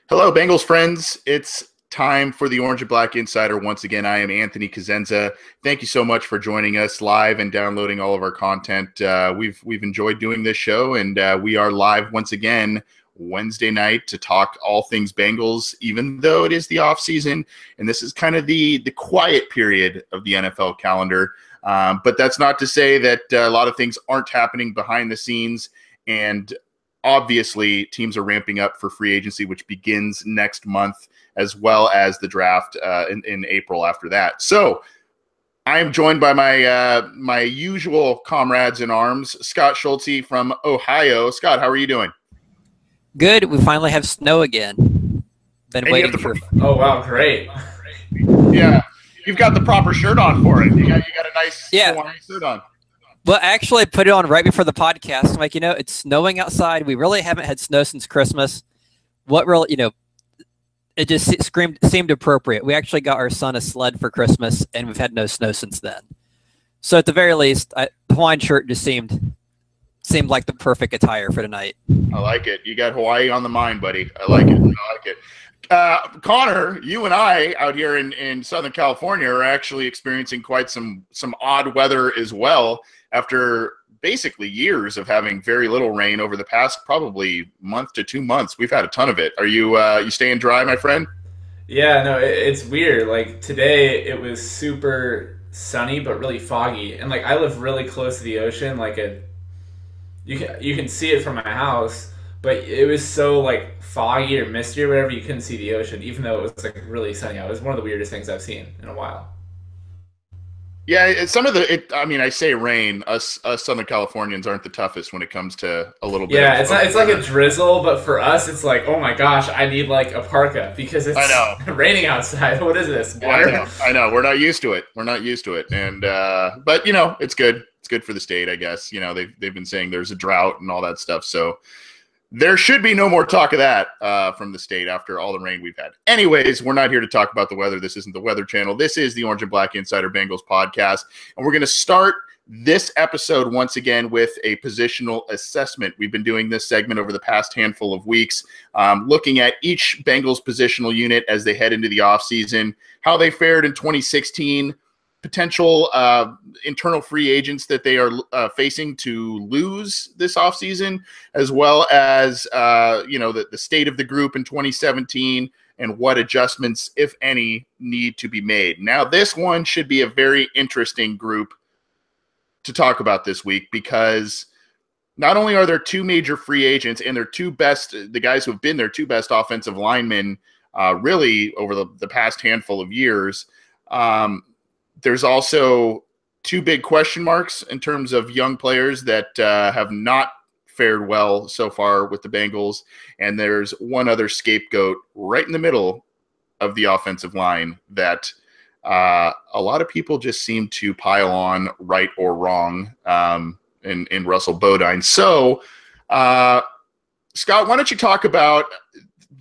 Hello, Bengals friends. It's time for the Orange and Black Insider. Once again, I am Anthony Cosenza. Thank you so much for joining us live and downloading all of our content. We've enjoyed doing this show, and we are live once again Wednesday night to talk all things Bengals, even though it is the off season, and this is kind of the quiet period of the NFL calendar. But that's not to say that a lot of things aren't happening behind the scenes, and obviously, teams are ramping up for free agency, which begins next month, as well as the draft in April after that. So I am joined by my usual comrades in arms, Scott Schulte from Ohio. Scott, how are you doing? Good. We finally have snow again. Been waiting for. Oh wow, great! Yeah, you've got the proper shirt on for it. You got a nice Hawaiian shirt on. Well, actually, I put it on right before the podcast. I'm like, it's snowing outside. We really haven't had snow since Christmas. What really, it just seemed appropriate. We actually got our son a sled for Christmas, and we've had no snow since then. So at the very least, the Hawaiian shirt just seemed like the perfect attire for tonight. I like it. You got Hawaii on the mind, buddy. I like it. Connor, you and I out here in Southern California are actually experiencing quite some odd weather as well, after basically years of having very little rain over the past probably month to 2 months. We've had a ton of it. Are you staying dry, my friend? Yeah, no, it's weird. Like today it was super sunny but really foggy, and like I live really close to the ocean. Like you can see it from my house, but it was so like foggy or misty or whatever, you couldn't see the ocean, even though it was like really sunny out. It was one of the weirdest things I've seen in a while. Yeah, I say rain. Us Southern Californians aren't the toughest when it comes to a little bit. Yeah, it's like a drizzle, but for us, it's like, oh my gosh, I need like a parka because it's raining outside. What is this? Water? I know. We're not used to it. And but it's good. It's good for the state, I guess. They've been saying there's a drought and all that stuff, so there should be no more talk of that from the state after all the rain we've had. Anyways, we're not here to talk about the weather. This isn't the Weather Channel. This is the Orange and Black Insider Bengals podcast, and we're going to start this episode once again with a positional assessment. We've been doing this segment over the past handful of weeks, looking at each Bengals positional unit as they head into the offseason, how they fared in 2016, potential internal free agents that they are facing to lose this offseason, as well as the state of the group in 2017 and what adjustments, if any, need to be made. Now, this one should be a very interesting group to talk about this week, because not only are there two major free agents and the guys who have been their two best offensive linemen really over the past handful of years, there's also two big question marks in terms of young players that have not fared well so far with the Bengals, and there's one other scapegoat right in the middle of the offensive line that a lot of people just seem to pile on, right or wrong, in Russell Bodine. So, Scott, why don't you talk about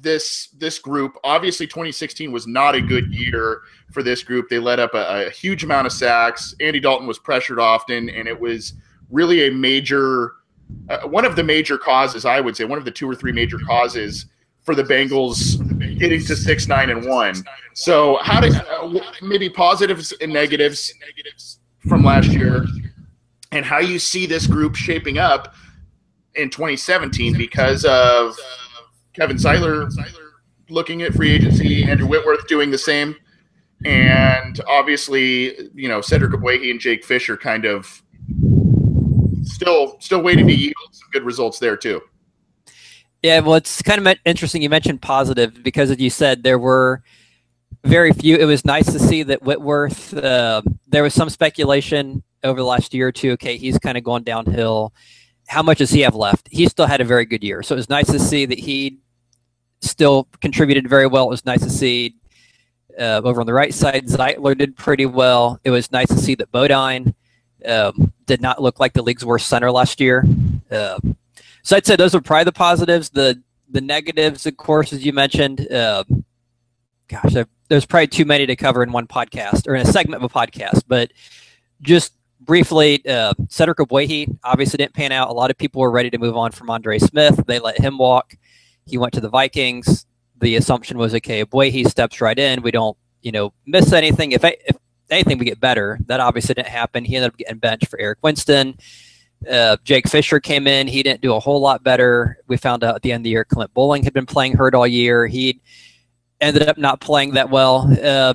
this group? Obviously 2016 was not a good year for this group. They let up a huge amount of sacks. Andy Dalton was pressured often, and it was really a major one of the major causes, I would say, one of the two or three major causes for the Bengals getting to 6-9-1. So how did maybe positives and negatives from last year, and how you see this group shaping up in 2017 because of Kevin Seiler looking at free agency, Andrew Whitworth doing the same, and obviously, Cedric Ogbuehi and Jake Fisher kind of still waiting to yield some good results there too. Yeah, well, it's kind of interesting you mentioned positive, because as you said, there were very few. It was nice to see that Whitworth, there was some speculation over the last year or two, okay, he's kind of going downhill. How much does he have left? He still had a very good year. So it was nice to see that he still contributed very well. It was nice to see over on the right side, Zeitler did pretty well. It was nice to see that Bodine did not look like the league's worst center last year. So I'd say those are probably the positives. The negatives, of course, as you mentioned, there's probably too many to cover in one podcast or in a segment of a podcast. But just briefly, Cedric Ogbuehi obviously didn't pan out. A lot of people were ready to move on from Andre Smith. They let him walk. He went to the Vikings. the assumption was, okay, boy, he steps right in. We don't, miss anything. If anything, we get better. That obviously didn't happen. He ended up getting benched for Eric Winston. Jake Fisher came in. He didn't do a whole lot better. We found out at the end of the year, Clint Bowling had been playing hurt all year. He ended up not playing that well.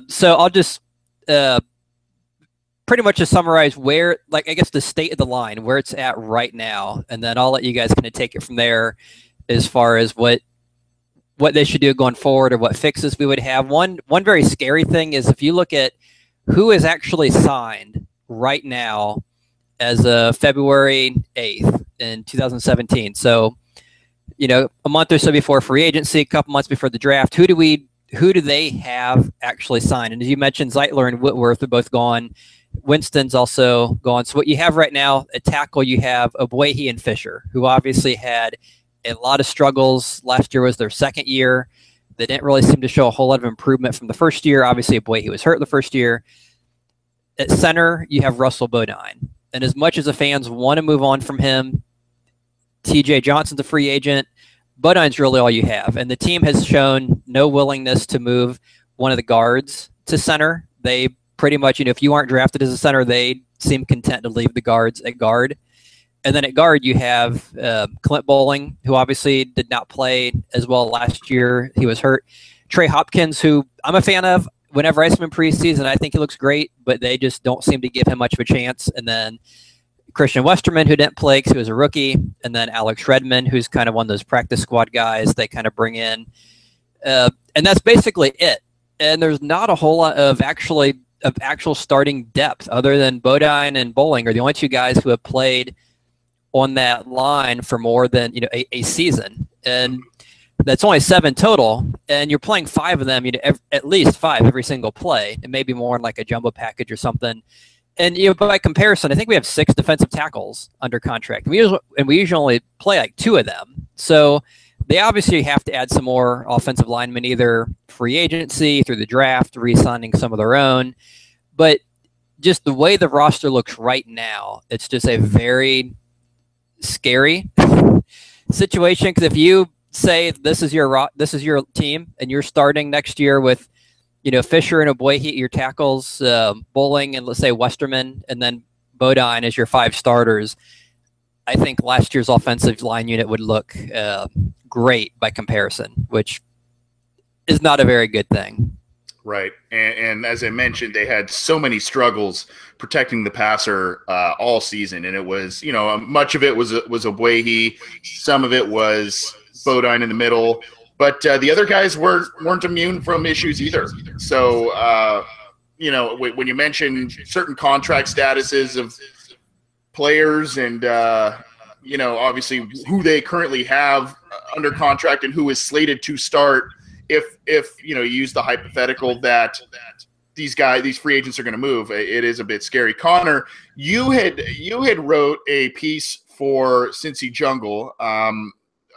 So I'll just pretty much just summarize where, I guess, the state of the line, where it's at right now. And then I'll let you guys kind of take it from there as far as what they should do going forward or what fixes we would have. One very scary thing is if you look at who is actually signed right now as of February 8th in 2017. So, a month or so before free agency, a couple months before the draft, who do they have actually signed? And as you mentioned, Zeitler and Whitworth are both gone. Winston's also gone. So what you have right now at tackle, you have Obuehi and Fisher, who obviously had a lot of struggles. Last year was their second year. They didn't really seem to show a whole lot of improvement from the first year. Obviously, Obuehi was hurt the first year. At center, you have Russell Bodine. And as much as the fans want to move on from him, TJ Johnson's a free agent. Bodine's really all you have. And the team has shown no willingness to move one of the guards to center. They pretty much, if you aren't drafted as a center, they seem content to leave the guards at guard. And then at guard, you have Clint Bowling, who obviously did not play as well last year. He was hurt. Trey Hopkins, who I'm a fan of. Whenever I see him in preseason, I think he looks great, but they just don't seem to give him much of a chance. And then Christian Westerman, who didn't play because he was a rookie. And then Alex Redmond, who's kind of one of those practice squad guys they kind of bring in. And that's basically it. And there's not a whole lot of actual starting depth other than Bodine and Bowling are the only two guys who have played on that line for more than a season, and that's only 7 total. And you're playing 5 of them, at least 5 every single play, and maybe more in like a jumbo package or something. And by comparison, I think we have 6 defensive tackles under contract. We usually only play like 2 of them. So they obviously have to add some more offensive linemen, either free agency, through the draft, re-signing some of their own. But just the way the roster looks right now, it's just a very scary situation. Because if you say this is your team and you're starting next year with Fisher and Obuehi, your tackles, Bowling and let's say Westerman, and then Bodine as your 5 starters, I think last year's offensive line unit would look great by comparison, which is not a very good thing. Right. And as I mentioned, they had so many struggles protecting the passer all season. And it was, much of it was Obuehi. Some of it was Bodine in the middle. But the other guys weren't immune from issues either. So, when you mention certain contract statuses of players and, obviously who they currently have under contract and who is slated to start, if you use the hypothetical that these free agents are going to move, it is a bit scary. Connor, you had wrote a piece for Cincy Jungle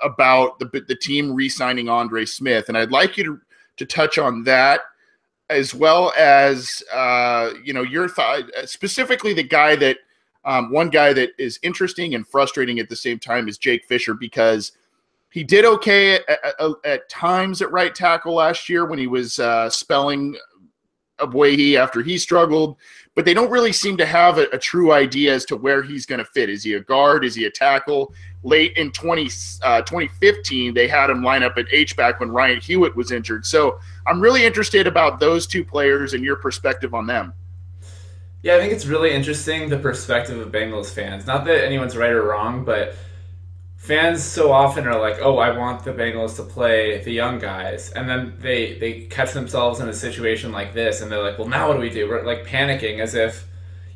about the team re-signing Andre Smith, and I'd like you to touch on that as well as your thought, specifically the guy that one guy that is interesting and frustrating at the same time is Jake Fisher, because he did okay at times at right tackle last year when he was spelling Obuehi after he struggled, but they don't really seem to have a true idea as to where he's going to fit. Is he a guard? Is he a tackle? Late in 2015, they had him line up at H-back when Ryan Hewitt was injured. So I'm really interested about those 2 players and your perspective on them. Yeah, I think it's really interesting, the perspective of Bengals fans. Not that anyone's right or wrong, but fans so often are like, oh, I want the Bengals to play the young guys. And then they catch themselves in a situation like this, and they're like, well, now what do we do? We're like panicking as if,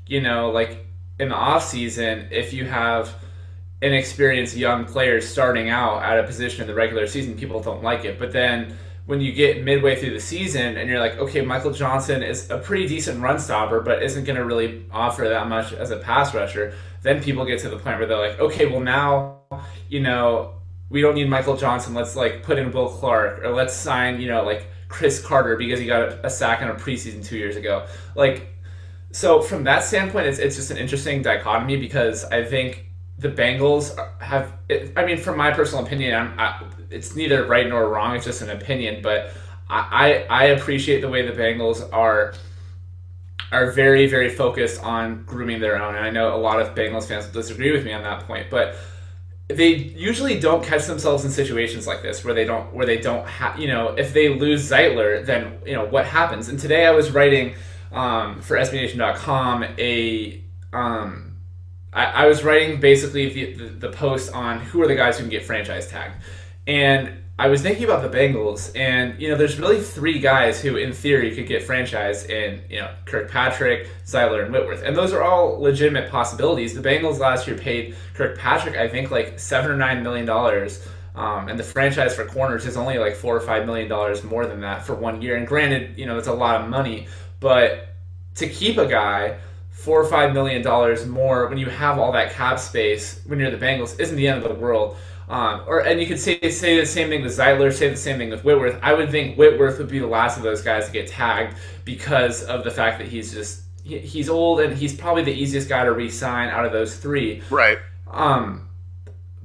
like in the offseason, if you have inexperienced young players starting out at a position in the regular season, people don't like it. But then when you get midway through the season and you're like, okay, Michael Johnson is a pretty decent run stopper, but isn't going to really offer that much as a pass rusher, then people get to the point where they're like, okay, well now, we don't need Michael Johnson. Let's put in Will Clark, or let's sign, Chris Carter because he got a sack in a preseason 2 years ago. So from that standpoint, it's just an interesting dichotomy, because I think the Bengals have. I mean, from my personal opinion, it's neither right nor wrong. It's just an opinion, but I appreciate the way the Bengals are very, very focused on grooming their own. And I know a lot of Bengals fans will disagree with me on that point, but they usually don't catch themselves in situations like this where they don't have, if they lose Zeitler, then, what happens? And today I was writing for SBNation.com I was writing basically the post on who are the guys who can get franchise tagged. And I was thinking about the Bengals, and there's really three guys who, in theory, could get franchised in Kirkpatrick, Zeitler, and Whitworth, and those are all legitimate possibilities. The Bengals last year paid Kirkpatrick, I think, like $7 or $9 million, and the franchise for corners is only like $4 or $5 million more than that for 1 year. And granted, it's a lot of money, but to keep a guy $4 or $5 million more when you have all that cap space when you're the Bengals isn't the end of the world. And you could say the same thing with Zeitler, say the same thing with Whitworth. I would think Whitworth would be the last of those guys to get tagged because of the fact that he's old and he's probably the easiest guy to re-sign out of those three. Right.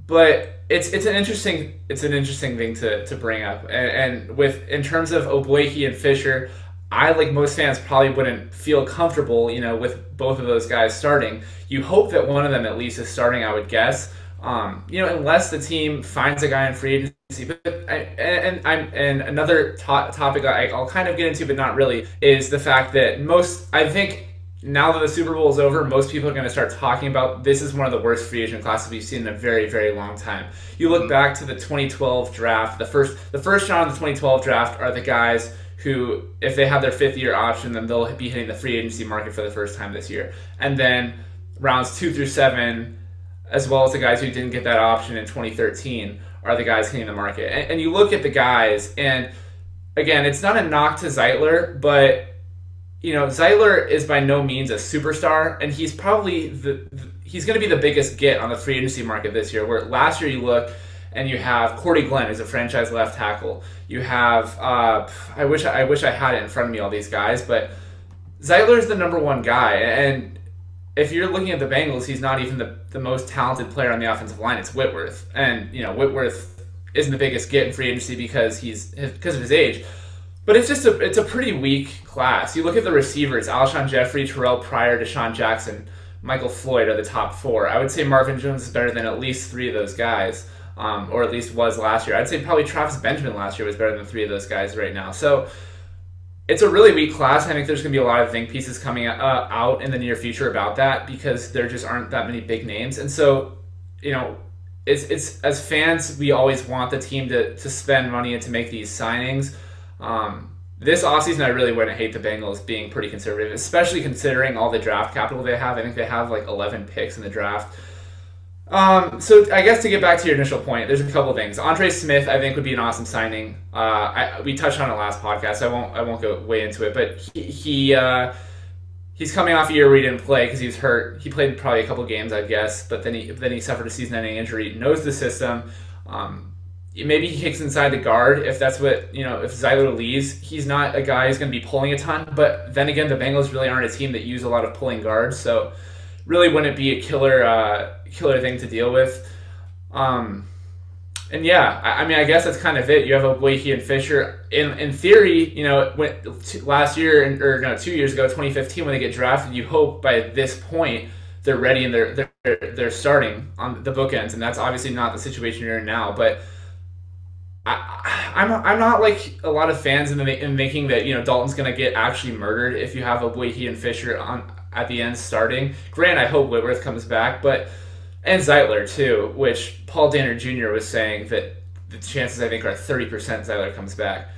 But it's an interesting thing to bring up. And in terms of Ogbuehi and Fisher, I, like most fans, probably wouldn't feel comfortable, with both of those guys starting. You hope that one of them at least is starting, I would guess. Unless the team finds a guy in free agency. But and another topic I'll kind of get into, but not really, is the fact that I think now that the Super Bowl is over, most people are going to start talking about this is one of the worst free agent classes we've seen in a very, very long time. You look back to the 2012 draft. The first round of the 2012 draft are the guys who, if they have their fifth-year option, then they'll be hitting the free agency market for the first time this year. And then rounds 2 through 7, as well as the guys who didn't get that option in 2013, are the guys hitting the market. And you look at the guys, and again, it's not a knock to Zeitler, but Zeitler is by no means a superstar, and he's probably he's going to be the biggest get on the free agency market this year. Where last year you look and you have Cordy Glenn, who's a franchise left tackle. You have I wish I had it in front of me, all these guys, but Zeitler's the number one guy, and if you're looking at the Bengals, he's not even the most talented player on the offensive line. It's Whitworth. And, Whitworth isn't the biggest get in free agency because of his age. But it's a pretty weak class. You look at the receivers, Alshon Jeffrey, Terrell Pryor, Deshaun Jackson, Michael Floyd are the top four. I would say Marvin Jones is better than at least three of those guys, or at least was last year. I'd say probably Travis Benjamin last year was better than three of those guys right now. So it's a really weak class. I think there's going to be a lot of think pieces coming out in the near future about that because there just aren't that many big names. And so, it's as fans, we always want the team to spend money and to make these signings. This offseason, I really wouldn't hate the Bengals being pretty conservative, especially considering all the draft capital they have. I think they have like 11 picks in the draft. So I guess to get back to your initial point, there's a couple of things. Andre Smith, I think, would be an awesome signing. We touched on it last podcast. So I won't go way into it, but he's coming off a year where he didn't play because he was hurt. He played probably a couple games, I guess, but then he suffered a season-ending injury. Knows the system. Maybe he kicks inside the guard if that's what if Zeitler leaves. He's not a guy who's going to be pulling a ton, but then again, the Bengals really aren't a team that use a lot of pulling guards, so really wouldn't be a killer thing to deal with. And yeah, I guess that's kind of it. You have Ogbuehi and Fisher. In theory, last year or 2 years ago, 2015, when they get drafted, you hope by this point they're ready and they're starting on the bookends, and that's obviously not the situation you're in now. But I'm not like a lot of fans in thinking that Dalton's going to get actually murdered if you have Ogbuehi and Fisher at the end starting. Grant, I hope Whitworth comes back, and Zeitler too, which Paul Danner Jr. was saying that the chances I think are 30% Zeitler comes back.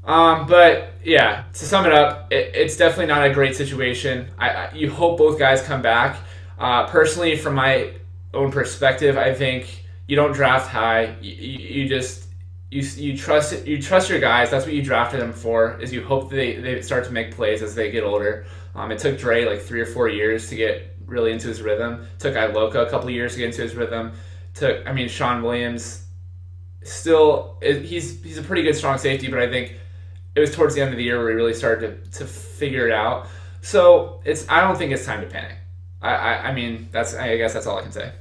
But yeah, to sum it up, it's definitely not a great situation. You hope both guys come back. Personally, from my own perspective, I think you don't draft high. You trust your guys. That's what you drafted them for. Is you hope they start to make plays as they get older. It took Dre like 3 or 4 years to get really into his rhythm. It took Iloka a couple of years to get into his rhythm. Sean Williams still he's a pretty good strong safety, but I think it was towards the end of the year where he really started to figure it out. So I don't think it's time to panic. I guess that's all I can say.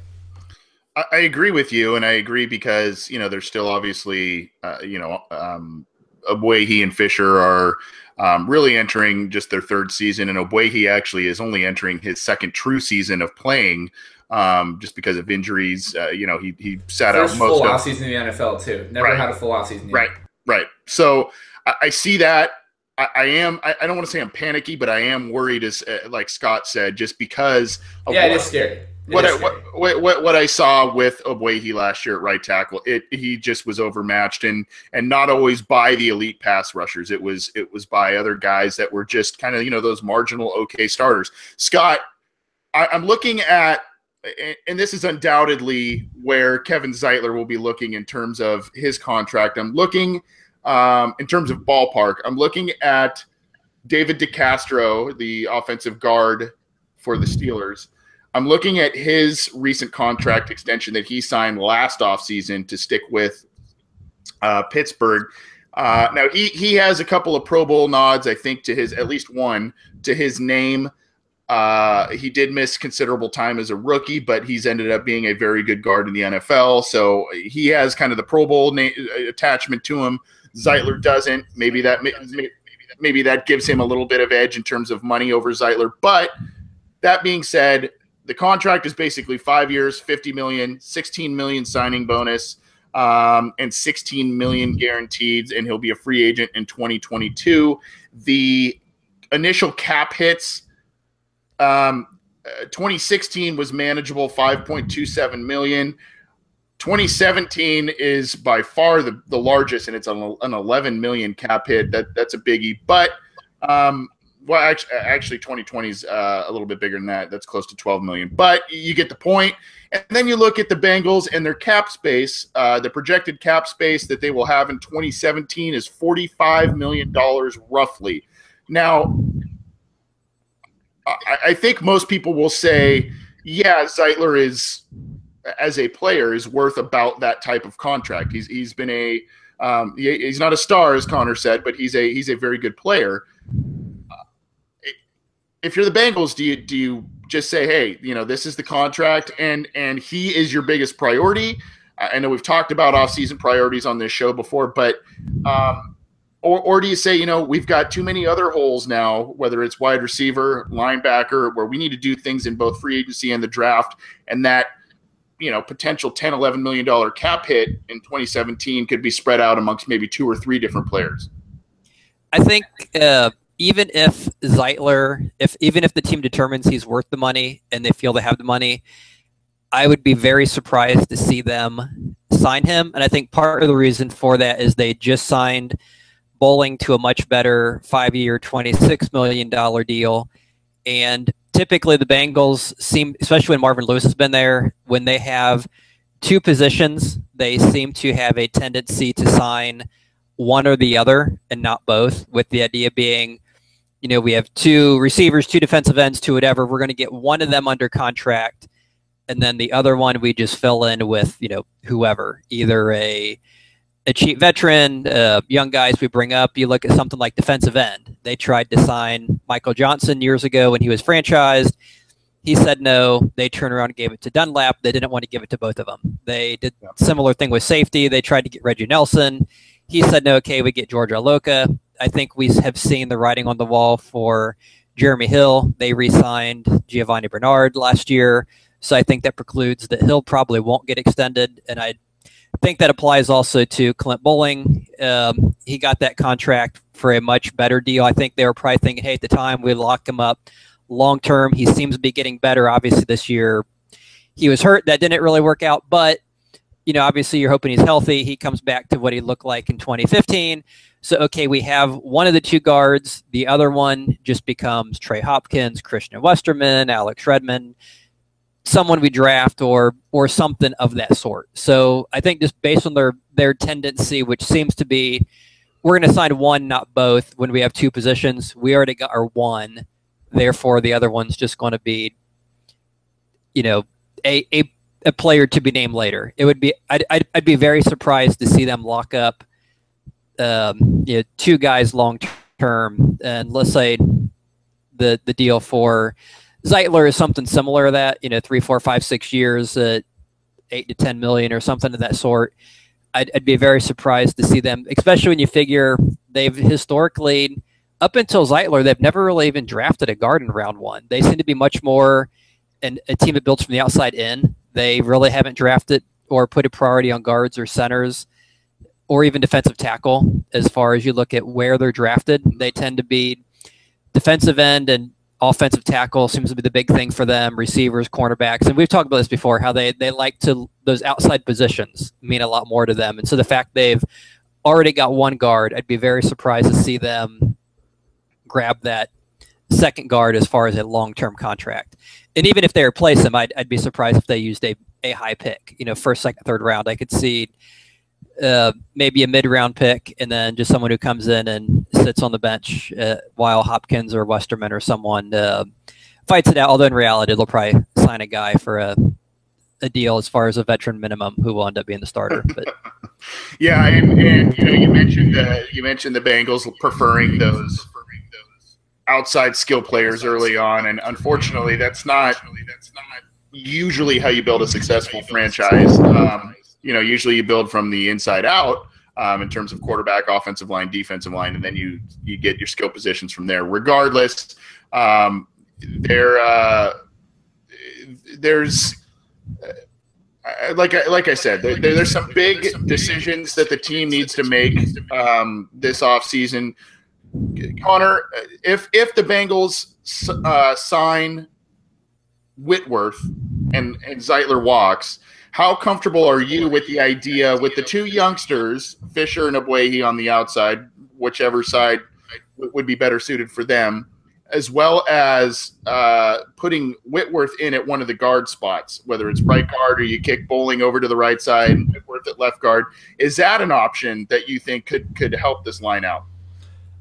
I agree with you, and I agree because there's still obviously Obuehi and Fisher are really entering just their third season, and Obuehi actually is only entering his second true season of playing, just because of injuries. He sat out First most full of off season in the NFL too. Never had a full off season yet. Right. So I see that. I don't want to say I'm panicky, but I am worried, as like Scott said, just because of it is scary. What I saw with Obuehi last year at right tackle, he just was overmatched, and not always by the elite pass rushers. It was by other guys that were just kind of those marginal okay starters. Scott, I'm looking at, and this is undoubtedly where Kevin Zeitler will be looking in terms of his contract. I'm looking in terms of ballpark. I'm looking at David DeCastro, the offensive guard for the Steelers. I'm looking at his recent contract extension that he signed last offseason to stick with Pittsburgh. Now, he has a couple of Pro Bowl nods, I think, to his, at least one, to his name. He did miss considerable time as a rookie, but he's ended up being a very good guard in the NFL. So he has kind of the Pro Bowl attachment to him. Zeitler doesn't. Maybe that gives him a little bit of edge in terms of money over Zeitler. But that being said, the contract is basically 5 years, $50 million, $16 million signing bonus, and $16 million guaranteed, and he'll be a free agent in 2022. The initial cap hits, 2016 was manageable, $5.27 million. 2017 is by far the largest, and it's an $11 million cap hit. That's a biggie. But actually 2020 is a little bit bigger than that. That's close to $12 million. But you get the point. And then you look at the Bengals and their cap space. The projected cap space that they will have in 2017 is $45 million roughly. Now, I think most people will say, yeah, Zeitler is, as a player, is worth about that type of contract. He's been he's not a star, as Connor said, but he's a very good player. If you're the Bengals, do you just say, hey, this is the contract, and he is your biggest priority? I know we've talked about off-season priorities on this show before, but or do you say, we've got too many other holes now, whether it's wide receiver, linebacker, where we need to do things in both free agency and the draft, and that potential $10, $11 million cap hit in 2017 could be spread out amongst maybe 2 or 3 different players? I think even if Zeitler, even if the team determines he's worth the money and they feel they have the money, I would be very surprised to see them sign him. And I think part of the reason for that is they just signed Bowling to a much better 5-year, $26 million deal. And typically the Bengals seem, especially when Marvin Lewis has been there, when they have 2 positions, they seem to have a tendency to sign one or the other and not both, with the idea being, we have 2 receivers, 2 defensive ends, 2 whatever. We're going to get one of them under contract, and then the other one we just fill in with, whoever, either a cheap veteran, young guys we bring up. You look at something like defensive end. They tried to sign Michael Johnson years ago when he was franchised. He said no. They turned around and gave it to Dunlap. They didn't want to give it to both of them. They did similar thing with safety. They tried to get Reggie Nelson. He said no. Okay, we get George Aloka. I think we have seen the writing on the wall for Jeremy Hill. They re-signed Giovanni Bernard last year. So I think that precludes that Hill probably won't get extended. And I think that applies also to Clint Bowling. He got that contract for a much better deal. I think they were probably thinking, hey, at the time we lock him up long term. He seems to be getting better. Obviously this year he was hurt. That didn't really work out. But, obviously you're hoping he's healthy. He comes back to what he looked like in 2015. So, okay, we have one of the 2 guards. The other one just becomes Trey Hopkins, Christian Westerman, Alex Redmond, someone we draft or something of that sort. So I think just based on their tendency, which seems to be, we're going to sign one, not both. When we have 2 positions, we already got our one. Therefore, the other one's just going to be, a player to be named later. It would be, I'd be very surprised to see them lock up 2 guys long term. And let's say the deal for Zeitler is something similar to that, 3, 4, 5, 6 years. 8 to 10 million or something of that sort. I'd be very surprised to see them, especially when you figure they've historically, up until Zeitler, they've never really even drafted a guard in round one. They seem to be much more a team that builds from the outside in. They really haven't drafted or put a priority on guards or centers or even defensive tackle. As far as you look at where they're drafted, they tend to be defensive end, and offensive tackle seems to be the big thing for them, receivers, cornerbacks. And we've talked about this before, how they like to, those outside positions mean a lot more to them. And so the fact they've already got one guard, I'd be very surprised to see them grab that second guard as far as a long-term contract. And even if they replace him, I'd be surprised if they used a high pick, first, second, third round. I could see maybe a mid-round pick, and then just someone who comes in and sits on the bench while Hopkins or Westerman or someone fights it out. Although in reality, they'll probably sign a guy for a deal as far as a veteran minimum who will end up being the starter. But yeah, and you mentioned the Bengals preferring those outside skill players early on, and unfortunately, that's not usually how you build a successful franchise. Usually you build from the inside out in terms of quarterback, offensive line, defensive line, and then you get your skill positions from there. Regardless, there's like I said, there's some big decisions that the team needs to make this offseason. Connor, if the Bengals sign Whitworth and Zeitler walks, how comfortable are you with the idea with the two youngsters, Fisher and Abwehi, on the outside, whichever side would be better suited for them, as well as putting Whitworth in at one of the guard spots, whether it's right guard or you kick Bowling over to the right side and Whitworth at left guard? Is that an option that you think could help this line out?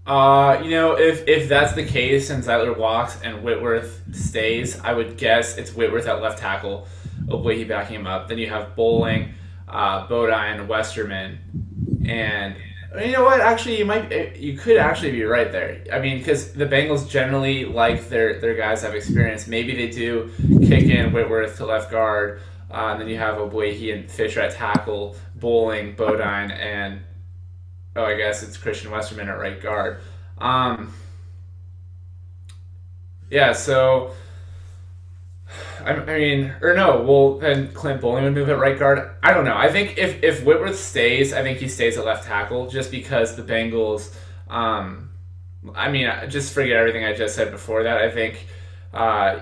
If that's the case and Zeitler walks and Whitworth stays, I would guess it's Whitworth at left tackle, Abwehi backing him up. Then you have Bowling, Bodine, Westerman, and you know what? Actually, you could actually be right there. I mean, because the Bengals generally like their guys have experience. Maybe they do kick in Whitworth to left guard, and then you have Abwehi and Fisher at tackle, Bowling, Bodine, and I guess it's Christian Westerman at right guard. So then Clint Bowling would move at right guard. I don't know. I think if Whitworth stays, I think he stays at left tackle just because the Bengals, just forget everything I just said before that. I think, I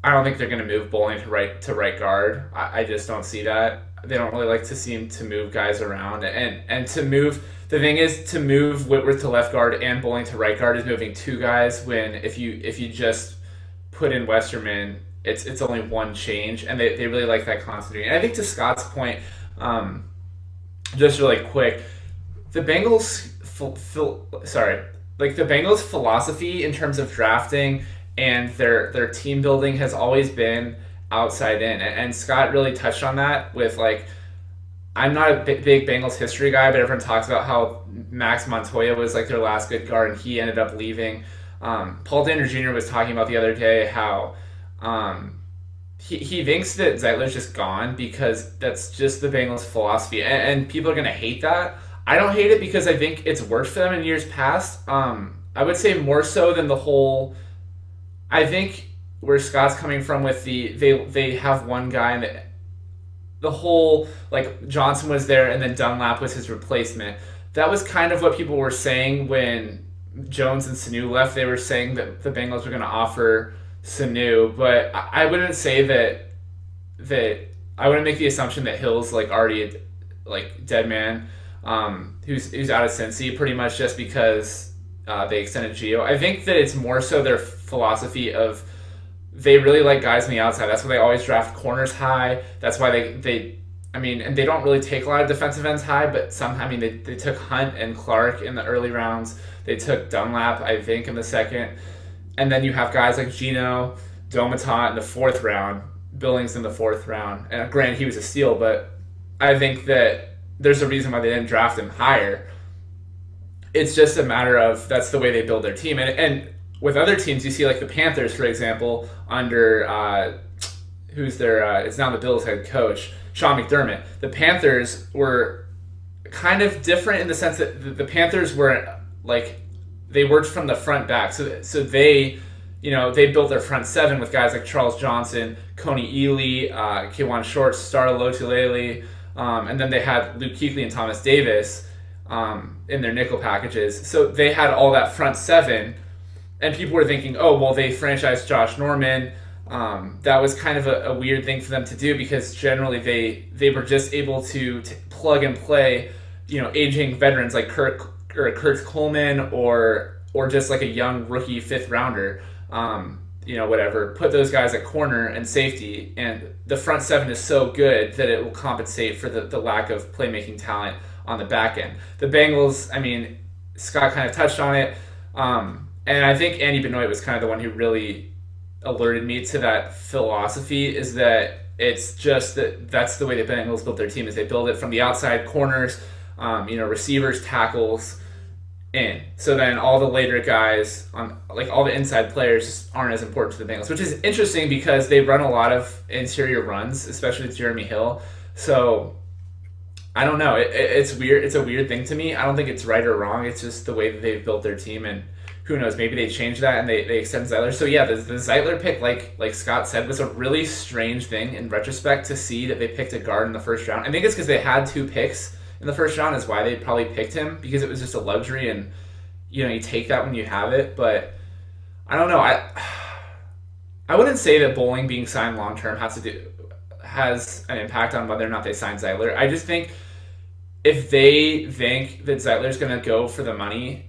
don't think they're going to move Bowling to right guard. I just don't see that. They don't really like to seem to move guys around, and to move. The thing is, to move Whitworth to left guard and Bowling to right guard is moving two guys. When if you just put in Westerman, it's only one change, and they really like that continuity. And I think to Scott's point, just really quick, the Bengals the Bengals philosophy in terms of drafting and their team building has always been outside in, and Scott really touched on that with I'm not a big Bengals history guy, but everyone talks about how Max Montoya was their last good guard and he ended up leaving. Paul Dehner Jr. was talking about the other day how he thinks that Zeitler's just gone because that's just the Bengals philosophy, and people are going to hate that. I don't hate it because I think it's worked for them in years past. I would say more so than the whole. I think where Scott's coming from with they have one guy and the whole Johnson was there and then Dunlap was his replacement. That was kind of what people were saying when Jones and Sanu left. They were saying that the Bengals were going to offer Sanu, but I wouldn't say that I wouldn't make the assumption that Hill's already dead man, who's out of Cincy pretty much just because they extended Gio. I think that it's more so their philosophy of they really like guys on the outside. That's why they always draft corners high. That's why and they don't really take a lot of defensive ends high, but they took Hunt and Clark in the early rounds. They took Dunlap, I think, in the second. And then you have guys like Gino, Domatot in the fourth round, Billings in the fourth round. And granted, he was a steal, but I think that there's a reason why they didn't draft him higher. It's just a matter of that's the way they build their team. And with other teams, you see the Panthers, for example, under who's their it's now the Bills head coach, Sean McDermott. The Panthers were kind of different in the sense that the Panthers were like they worked from the front back. So they, they built their front seven with guys like Charles Johnson, Coney Ely, Kewan Short, Star Lotulelei, and then they had Luke Kuechly and Thomas Davis in their nickel packages. So they had all that front seven, and people were thinking, oh, well, they franchised Josh Norman. That was kind of a weird thing for them to do because generally they were just able to plug and play, aging veterans like Kurt Coleman or just like a young rookie fifth rounder, whatever. Put those guys at corner and safety, and the front seven is so good that it will compensate for the lack of playmaking talent on the back end. The Bengals, I mean, Scott kind of touched on it, and I think Andy Benoit was kind of the one who really alerted me to that philosophy, is that it's just that's the way the Bengals built their team, is they build it from the outside corners, receivers, tackles, in. So then all the later guys, on like all the inside players, aren't as important to the Bengals, which is interesting because they run a lot of interior runs, especially with Jeremy Hill. So I don't know. It's weird. It's a weird thing to me. I don't think it's right or wrong. It's just the way that they've built their team, and who knows? Maybe they changed that and they extend Zeitler. So yeah, the Zeitler pick, like Scott said, was a really strange thing in retrospect to see that they picked a guard in the first round. I think it's because they had 2 picks in the first round is why they probably picked him, because it was just a luxury, and you take that when you have it. But I don't know. I wouldn't say that Bowling being signed long term has an impact on whether or not they sign Zeitler. I just think if they think that Zeitler's going to go for the money,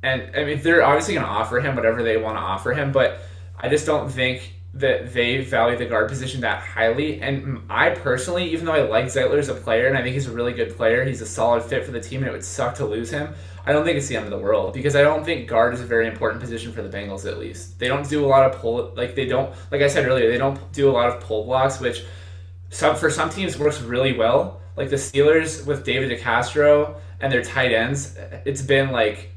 and I mean they're obviously going to offer him whatever they want to offer him, but I just don't think that they value the guard position that highly. And I personally, even though I like Zeitler as a player, and I think he's a really good player, he's a solid fit for the team, and it would suck to lose him, I don't think it's the end of the world, because I don't think guard is a very important position for the Bengals, at least. They don't do a lot of pull, like I said earlier, they don't do a lot of pull blocks, which for some teams works really well. Like the Steelers with David DeCastro and their tight ends, it's been like,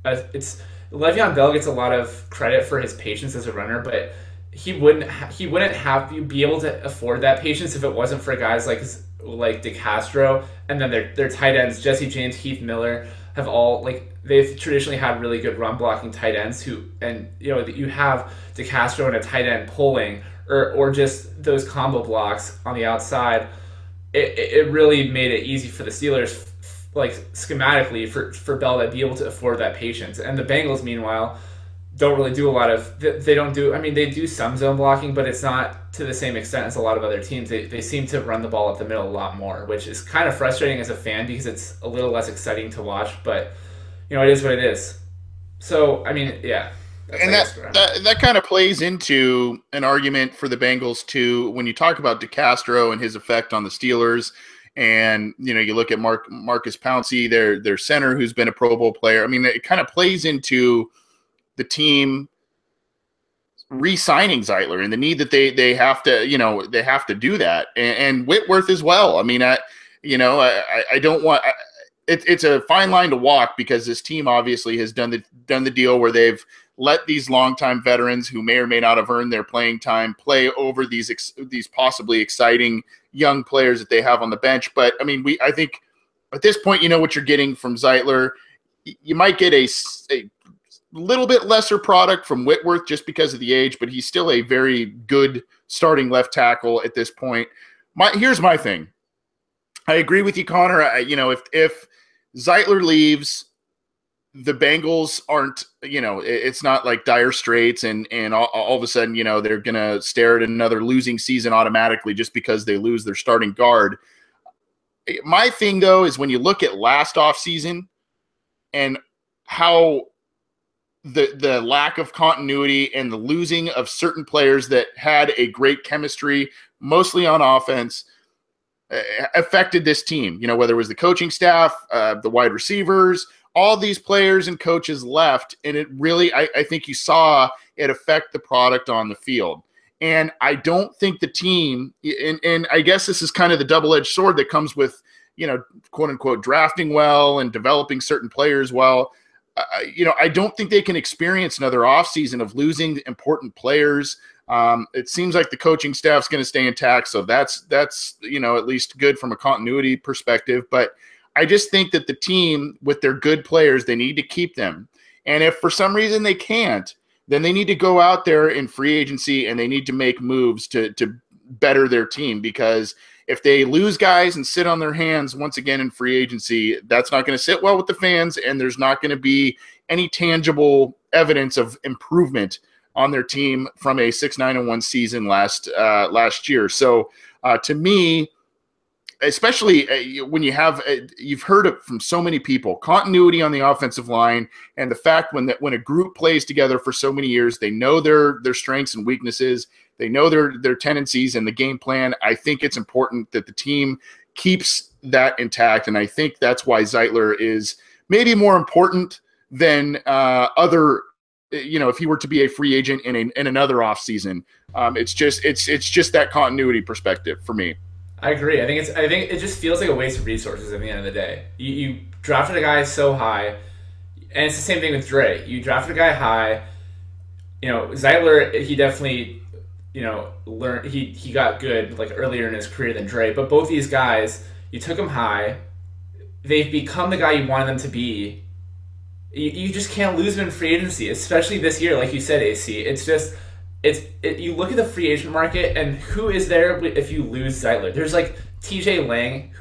Le'Veon Bell gets a lot of credit for his patience as a runner, but he wouldn't have you be able to afford that patience if it wasn't for guys like DeCastro, and then their tight ends, Jesse James, Heath Miller, have all they've traditionally had really good run blocking tight ends you have DeCastro and a tight end pulling or just those combo blocks on the outside. It really made it easy for the Steelers, like schematically, for Bell to be able to afford that patience. And the Bengals, meanwhile, don't really do a lot of. They don't do. I mean, they do some zone blocking, but it's not to the same extent as a lot of other teams. They seem to run the ball up the middle a lot more, which is kind of frustrating as a fan because it's a little less exciting to watch. But it is what it is. So I mean, yeah. And that kind of plays into an argument for the Bengals too when you talk about DeCastro and his effect on the Steelers. And you look at Marcus Pouncey, their center, who's been a Pro Bowl player. I mean, it kind of plays into the team re-signing Zeitler and the need that they have to they have to do that, and Whitworth as well. I mean, I don't want. It's a fine line to walk because this team obviously has done the deal where they've let these longtime veterans who may or may not have earned their playing time play over these possibly exciting young players that they have on the bench. But I mean, I think at this point, what you're getting from Zeitler. You might get a little bit lesser product from Whitworth just because of the age, but he's still a very good starting left tackle at this point. Here's my thing. I agree with you, Connor. If Zeitler leaves, the Bengals aren't, it's not like dire straits and all of a sudden, they're going to stare at another losing season automatically just because they lose their starting guard. My thing, though, is when you look at last offseason and how the lack of continuity and the losing of certain players that had a great chemistry, mostly on offense, affected this team. Whether it was the coaching staff, the wide receivers, all these players and coaches left, and it really, I think you saw it affect the product on the field. And I don't think the team, and I guess this is kind of the double-edged sword that comes with, quote-unquote, drafting well and developing certain players well. I don't think they can experience another offseason of losing important players. It seems like the coaching staff's going to stay intact, so that's at least good from a continuity perspective. But I just think that the team, with their good players, they need to keep them. And if for some reason they can't, then they need to go out there in free agency and they need to make moves to better their team, because if they lose guys and sit on their hands once again in free agency, that's not going to sit well with the fans, and there's not going to be any tangible evidence of improvement on their team from a 6-9-1 season last year. So to me, especially when you've heard it from so many people, continuity on the offensive line, and the fact when a group plays together for so many years, they know their strengths and weaknesses, they know their tendencies and the game plan. I think it's important that the team keeps that intact, and I think that's why Zeitler is maybe more important than other. If he were to be a free agent in another offseason, it's just that continuity perspective for me. I agree. I think it just feels like a waste of resources at the end of the day. You drafted a guy so high, and it's the same thing with Dre. You drafted a guy high. Zeitler, he definitely, learned he got good like earlier in his career than Dre. But both these guys, you took them high. They've become the guy you wanted them to be. You just can't lose them in free agency, especially this year, like you said, AC. It's just. You look at the free agent market, and who is there if you lose Zeitler? There's like TJ Lang,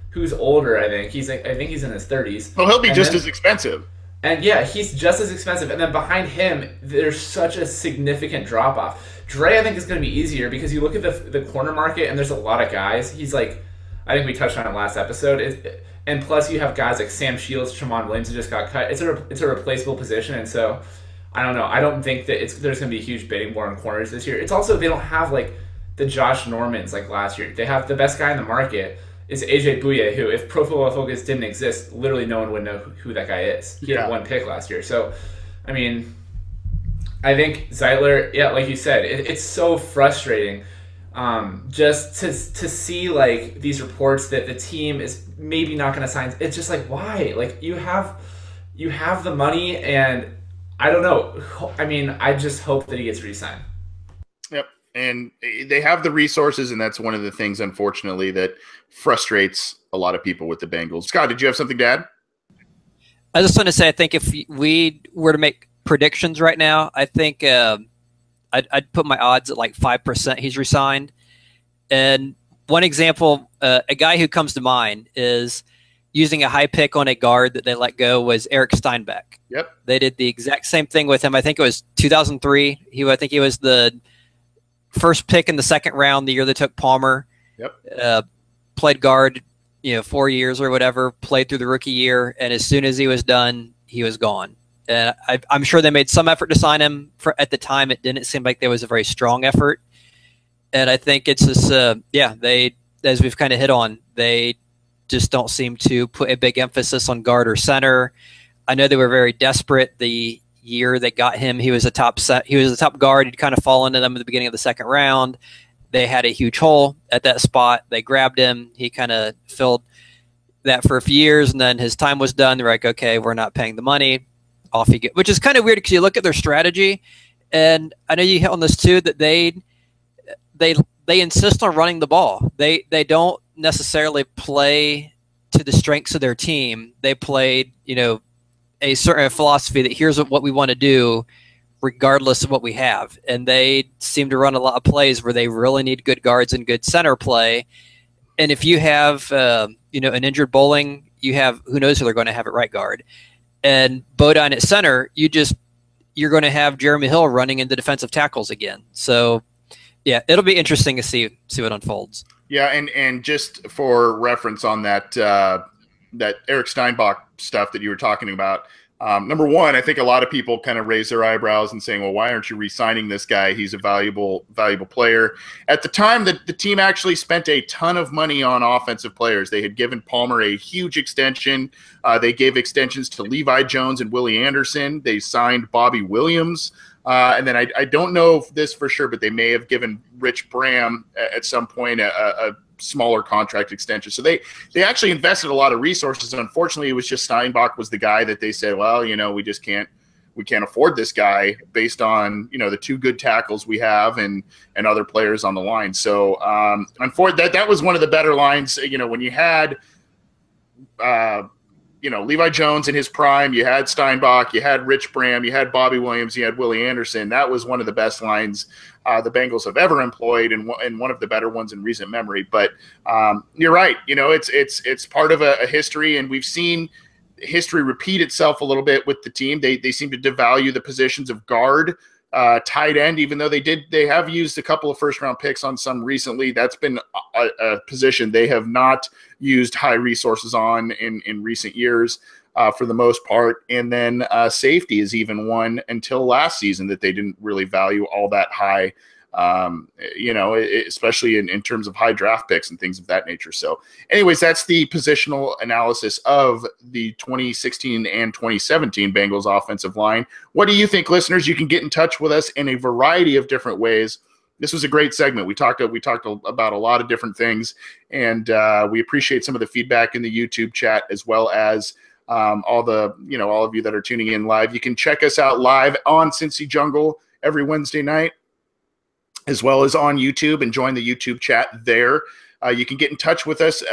who's older. I think he's in his 30s. Well, he'll be just as expensive. And yeah, he's just as expensive. And then behind him, there's such a significant drop off. Dre, I think, is going to be easier because you look at the corner market, and there's a lot of guys. He's like, I think we touched on it last episode. And plus, you have guys like Sam Shields, Tramon Williams, who just got cut. It's a replaceable position, and so. I don't know. I don't think that there's going to be a huge bidding war on corners this year. It's also they don't have like the Josh Normans like last year. They have the best guy in the market is AJ Bouye, who if Pro Football Focus didn't exist, literally no one would know who that guy is. He had one pick last year. So, I mean, I think Zeitler, yeah, like you said, it's so frustrating just to see like these reports that the team is maybe not going to sign. It's just like, why? Like you have the money, and I don't know. I mean, I just hope that he gets re-signed. Yep. And they have the resources, and that's one of the things, unfortunately, that frustrates a lot of people with the Bengals. Scott, did you have something to add? I just want to say, I think if we were to make predictions right now, I think I'd put my odds at like 5% he's re-signed. And one example, a guy who comes to mind is using a high pick on a guard that they let go was Eric Steinbeck. Yep. They did the exact same thing with him. I think it was 2003. I think he was the first pick in the second round the year they took Palmer. Yep. Played guard, 4 years or whatever, played through the rookie year, and as soon as he was done, he was gone. And I'm sure they made some effort to sign him. At the time, it didn't seem like there was a very strong effort. And I think it's just, they, as we've kind of hit on, they just don't seem to put a big emphasis on guard or center. I know they were very desperate the year they got him. He was a top guard. He'd kind of fallen to them at the beginning of the second round. They had a huge hole at that spot. They grabbed him. He kind of filled that for a few years, and then his time was done. They're like, okay, we're not paying the money. Off he goes. Which is kind of weird because you look at their strategy, and I know you hit on this too, that they insist on running the ball. They don't necessarily play to the strengths of their team. They played, a certain philosophy that here's what we want to do regardless of what we have. And they seem to run a lot of plays where they really need good guards and good center play. And if you have, an injured Bowling, you have, who knows who they're going to have at right guard. And Bodine at center, you're going to have Jeremy Hill running into defensive tackles again. So, yeah, it'll be interesting to see what unfolds. Yeah, and just for reference on that Eric Steinbach stuff that you were talking about, number one, I think a lot of people kind of raise their eyebrows and saying, well, why aren't you re-signing this guy? He's a valuable player. At the time, the team actually spent a ton of money on offensive players. They had given Palmer a huge extension. They gave extensions to Levi Jones and Willie Anderson. They signed Bobby Williams. And then I don't know this for sure, but they may have given Rich Bram at some point a smaller contract extension. So they actually invested a lot of resources. Unfortunately, it was just Steinbach was the guy that they said, well, we just can't we can't afford this guy based on, the two good tackles we have and other players on the line. So unfortunately, that was one of the better lines. When you had Levi Jones in his prime, you had Steinbach, you had Rich Bram, you had Bobby Williams, you had Willie Anderson. That was one of the best lines the Bengals have ever employed, and one of the better ones in recent memory. But you're right. It's part of a history, and we've seen history repeat itself a little bit with the team. They seem to devalue the positions of guard, tight end, even though they have used a couple of first-round picks on some recently. That's been a position they have not used high resources on in recent years for the most part. And then safety is even one until last season that they didn't really value all that high, especially in terms of high draft picks and things of that nature. So anyways, that's the positional analysis of the 2016 and 2017 Bengals offensive line. What do you think, listeners? You can get in touch with us in a variety of different ways. This was a great segment. We talked about a lot of different things, and we appreciate some of the feedback in the YouTube chat, as well as all of you that are tuning in live. You can check us out live on Cincy Jungle every Wednesday night, as well as on YouTube, and join the YouTube chat there. You can get in touch with us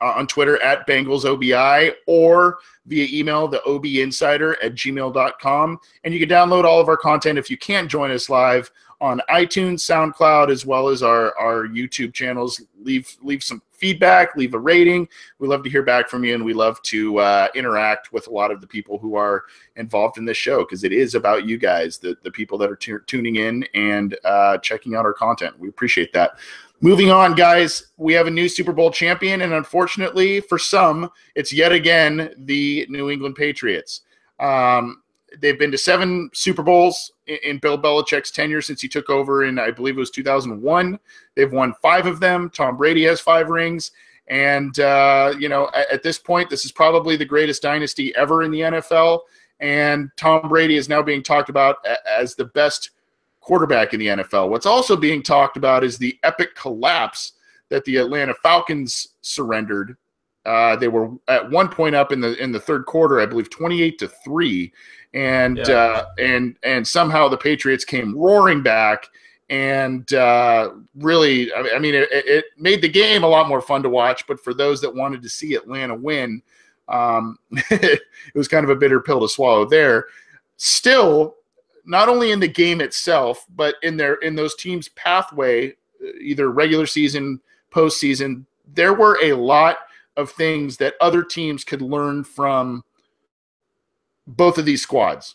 on Twitter at BengalsOBI, or via email, the obinsider@gmail.com. And you can download all of our content if you can't join us live on iTunes, SoundCloud, as well as our YouTube channels. Leave some feedback, leave a rating. We love to hear back from you, and we love to interact with a lot of the people who are involved in this show, because it is about you guys, the people that are tuning in and checking out our content. We appreciate that. Moving on, guys, we have a new Super Bowl champion, and unfortunately for some, it's yet again the New England Patriots. They've been to 7 Super Bowls in Bill Belichick's tenure since he took over in, I believe it was 2001. They've won 5 of them. Tom Brady has 5 rings. And, at this point, this is probably the greatest dynasty ever in the NFL. And Tom Brady is now being talked about as the best quarterback in the NFL. What's also being talked about is the epic collapse that the Atlanta Falcons surrendered. They were at one point up in the third quarter, I believe 28-3. And somehow the Patriots came roaring back and really, I mean, it made the game a lot more fun to watch. But for those that wanted to see Atlanta win, it was kind of a bitter pill to swallow there. Still, not only in the game itself, but in those teams' pathway, either regular season, postseason, there were a lot of things that other teams could learn from both of these squads.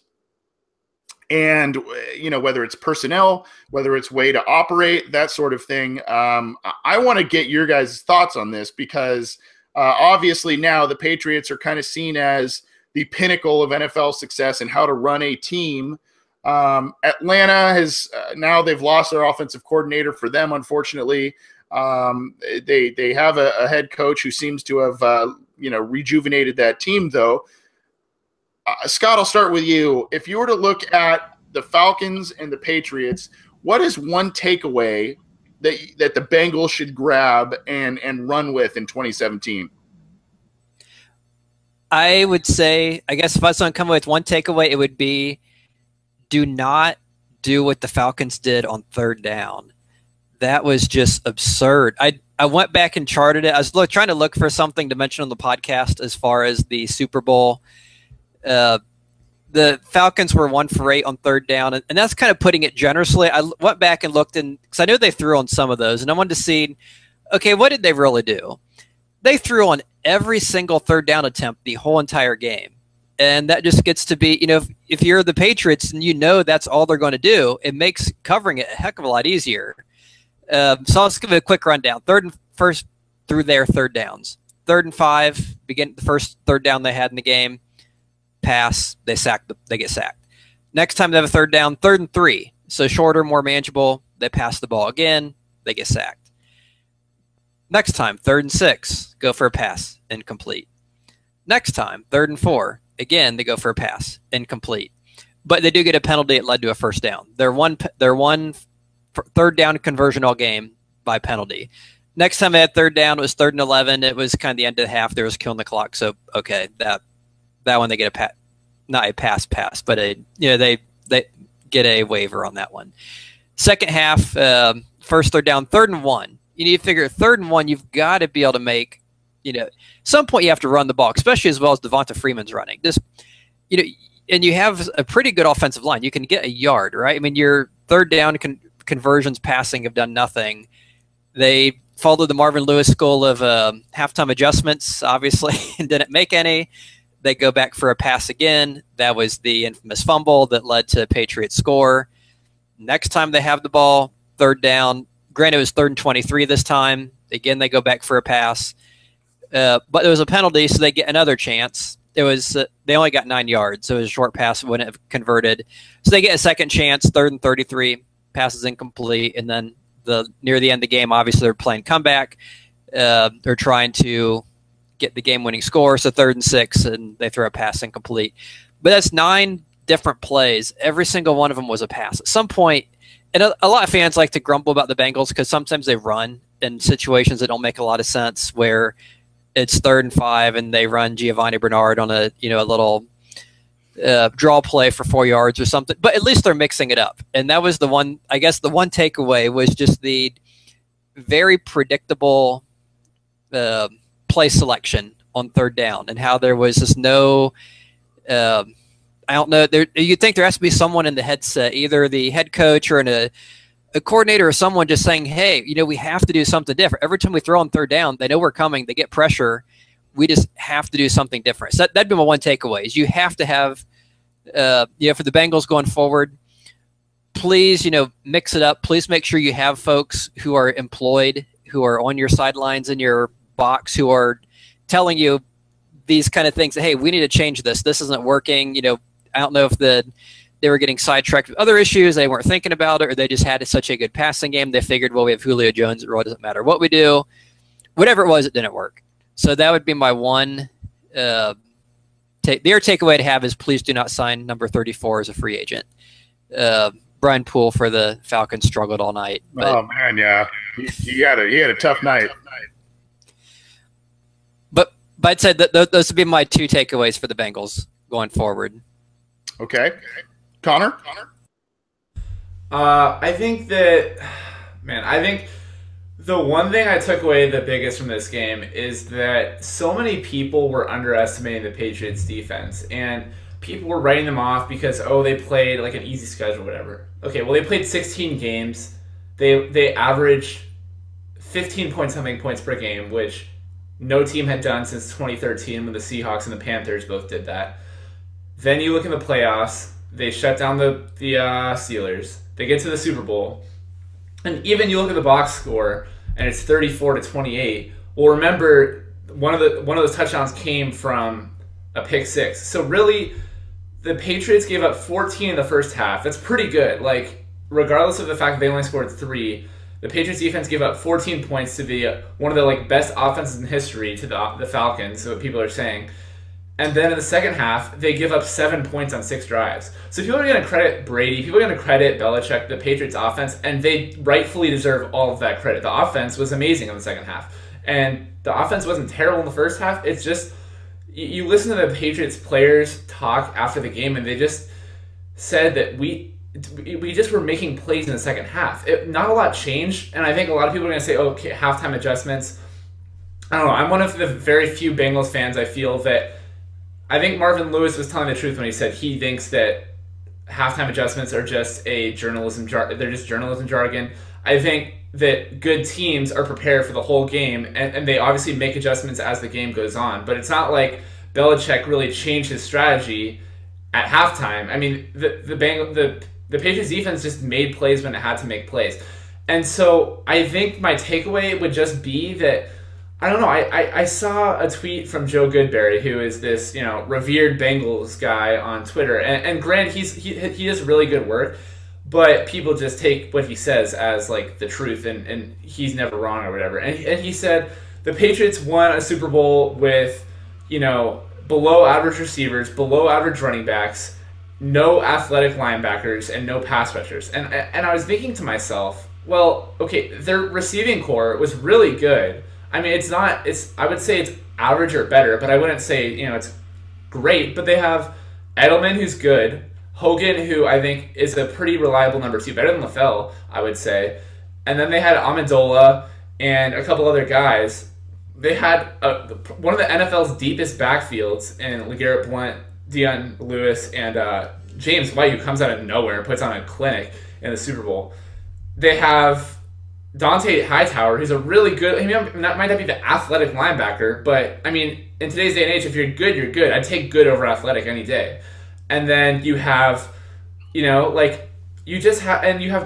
And, whether it's personnel, whether it's way to operate, that sort of thing. I want to get your guys' thoughts on this, because obviously now the Patriots are kind of seen as the pinnacle of NFL success and how to run a team. Atlanta has now they've lost their offensive coordinator for them, unfortunately. They have a head coach who seems to have rejuvenated that team, though. Scott, I'll start with you. If you were to look at the Falcons and the Patriots, what is one takeaway that the Bengals should grab and run with in 2017? I would say, I guess if I was going to come with one takeaway, it would be, do not do what the Falcons did on third down. That was just absurd. I went back and charted it. I was trying to look for something to mention on the podcast as far as the Super Bowl. The Falcons were 1 for 8 on third down, and that's kind of putting it generously. I went back and looked, because I knew they threw on some of those, and I wanted to see, okay, what did they really do? They threw on every single third down attempt the whole entire game. And that just gets to be, if you're the Patriots and that's all they're going to do, it makes covering it a heck of a lot easier. So I'll just give it a quick rundown. Third and first through their third downs. 3rd and 5, begin the first third down they had in the game. Pass, they get sacked. Next time they have a third down, 3rd and 3. So shorter, more manageable. They pass the ball again, they get sacked. Next time, 3rd and 6, go for a pass, incomplete. Next time, 3rd and 4, again, they go for a pass, incomplete. But they do get a penalty. It led to a first down. They're one third down conversion all game by penalty. Next time they had third down, it was 3rd and 11. It was kind of the end of the half. There was killing the clock. So, okay, that one they get not a pass, but they get a waiver on that one. Second half, first third down, 3rd and 1. You need to figure 3rd and 1. You've got to be able to make, some point you have to run the ball, especially as well as Devonta Freeman's running. And you have a pretty good offensive line. You can get a yard, right? I mean, your third down conversions passing have done nothing. They followed the Marvin Lewis school of halftime adjustments, obviously, and didn't make any. They go back for a pass again. That was the infamous fumble that led to a Patriots score. Next time they have the ball, 3rd down. Granted, it was 3rd and 23 this time. Again, they go back for a pass. But there was a penalty, so they get another chance. It was they only got 9 yards, so it was a short pass, wouldn't have converted. So they get a second chance, 3rd and 33, passes incomplete, and then near the end of the game, obviously they're playing comeback. They're trying to get the game-winning score, so 3rd and 6, and they throw a pass incomplete. But that's 9 different plays. Every single one of them was a pass. At some point, and a lot of fans like to grumble about the Bengals because sometimes they run in situations that don't make a lot of sense, where it's 3rd and 5 and they run Giovanni Bernard on a little draw play for 4 yards or something. But at least they're mixing it up. And that was the one, I guess the one takeaway was just the very predictable play selection on 3rd down, and how there was just no I don't know. You'd think there has to be someone in the headset, either the head coach or a coordinator or someone just saying, hey, we have to do something different. Every time we throw on 3rd down, they know we're coming. They get pressure. We just have to do something different. So that'd be my one takeaway is you have to have, for the Bengals going forward, please, mix it up. Please make sure you have folks who are employed, who are on your sidelines in your box, who are telling you these kind of things. Hey, we need to change this. This isn't working. I don't know if they were getting sidetracked with other issues. They weren't thinking about it, or they just had such a good passing game. They figured, well, we have Julio Jones. It really doesn't matter what we do. Whatever it was, it didn't work. So that would be my one. Their takeaway to have is please do not sign number 34 as a free agent. Brian Poole for the Falcons struggled all night. But, oh man, yeah, he had a tough night. But I'd say that those would be my 2 takeaways for the Bengals going forward. Okay, Connor. I think the one thing I took away the biggest from this game is that so many people were underestimating the Patriots defense, and people were writing them off because, they played like an easy schedule, whatever. Okay, well, they played 16 games. They averaged 15 point something points per game, which no team had done since 2013 when the Seahawks and the Panthers both did that. Then you look in the playoffs, they shut down the Steelers. They get to the Super Bowl. And even you look at the box score, and it's 34-28. Well, remember, one of those touchdowns came from a pick six. So really, the Patriots gave up 14 in the first half. That's pretty good. Like, regardless of the fact that they only scored 3, the Patriots defense gave up 14 points to the one of the best offenses in history to the Falcons, so what people are saying. And then in the second half, they give up 7 points on 6 drives. So people are going to credit Brady, people are going to credit Belichick, the Patriots offense, and they rightfully deserve all of that credit. The offense was amazing in the second half. And the offense wasn't terrible in the first half. It's just, you listen to the Patriots players talk after the game, and they just said that we just were making plays in the second half. Not a lot changed, and I think a lot of people are going to say, okay, halftime adjustments. I don't know. I'm one of the very few Bengals fans I feel that I think Marvin Lewis was telling the truth when he said he thinks that halftime adjustments are just they're just journalism jargon. I think that good teams are prepared for the whole game, and they obviously make adjustments as the game goes on. But it's not like Belichick really changed his strategy at halftime. I mean, the Patriots defense just made plays when it had to make plays. And so I think my takeaway would just be that, I don't know, I saw a tweet from Joe Goodberry, who is this, revered Bengals guy on Twitter. And granted, he does really good work, but people just take what he says as like the truth, and he's never wrong or whatever. And he said the Patriots won a Super Bowl with, below average receivers, below average running backs, no athletic linebackers, and no pass rushers. And I was thinking to myself, well, okay, their receiving core was really good. I mean, I would say it's average or better, but I wouldn't say, it's great. But they have Edelman, who's good. Hogan, who I think is a pretty reliable number 2, better than LaFell, I would say. And then they had Amendola and a couple other guys. They had one of the NFL's deepest backfields in LeGarrette Blount, Dion Lewis, and James White, who comes out of nowhere and puts on a clinic in the Super Bowl. They have Dante Hightower, who's a really good, that might not be the athletic linebacker, but I mean, in today's day and age, if you're good, you're good. I'd take good over athletic any day. And then you have, you have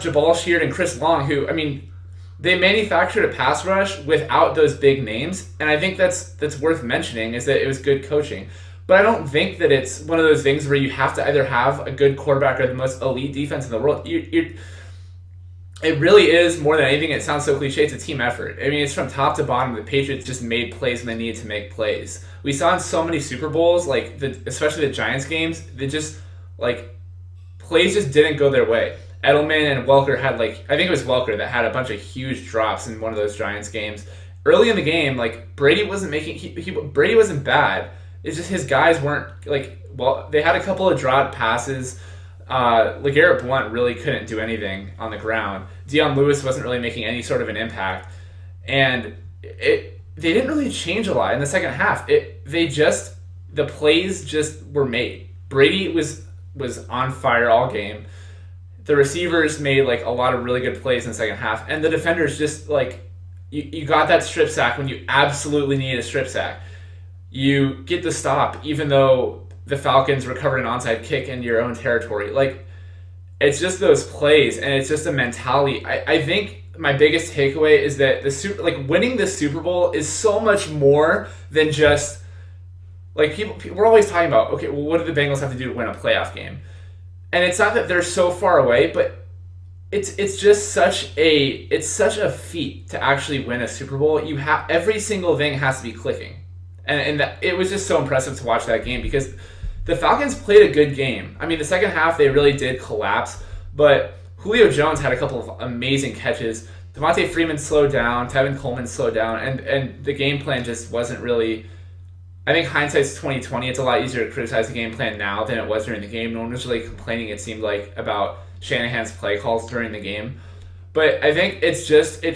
Jabal Sheard and Chris Long, who, I mean, they manufactured a pass rush without those big names, and I think that's worth mentioning, is that it was good coaching. But I don't think that it's one of those things where you have to either have a good quarterback or the most elite defense in the world. It really is, more than anything, it sounds so cliche, it's a team effort. I mean, it's from top to bottom. The Patriots just made plays when they needed to make plays. We saw in so many Super Bowls, especially the Giants games, plays just didn't go their way. Edelman and Welker had, I think it was Welker that had a bunch of huge drops in one of those Giants games. Early in the game, Brady wasn't Brady wasn't bad. It's just his guys weren't, they had a couple of dropped passes. LeGarrette Blount really couldn't do anything on the ground. Dion Lewis wasn't really making any sort of an impact. And they didn't really change a lot in the second half. The plays just were made. Brady was on fire all game. The receivers made a lot of really good plays in the second half, and the defenders just you got that strip sack when you absolutely needed a strip sack. You get the stop even though the Falcons recovered an onside kick in your own territory. It's just those plays, and it's just a mentality. I think my biggest takeaway is that winning the Super Bowl is so much more than just people. We're always talking about, okay, well, what do the Bengals have to do to win a playoff game? And it's not that they're so far away, but it's just such a feat to actually win a Super Bowl. You have every single thing has to be clicking, and it was just so impressive to watch that game because the Falcons played a good game. I mean, the second half they really did collapse, but Julio Jones had a couple of amazing catches. Devontae Freeman slowed down, Tevin Coleman slowed down, and the game plan just wasn't really. I think hindsight's 20/20. It's a lot easier to criticize the game plan now than it was during the game. No one was really complaining, it seemed like, about Shanahan's play calls during the game. But I think it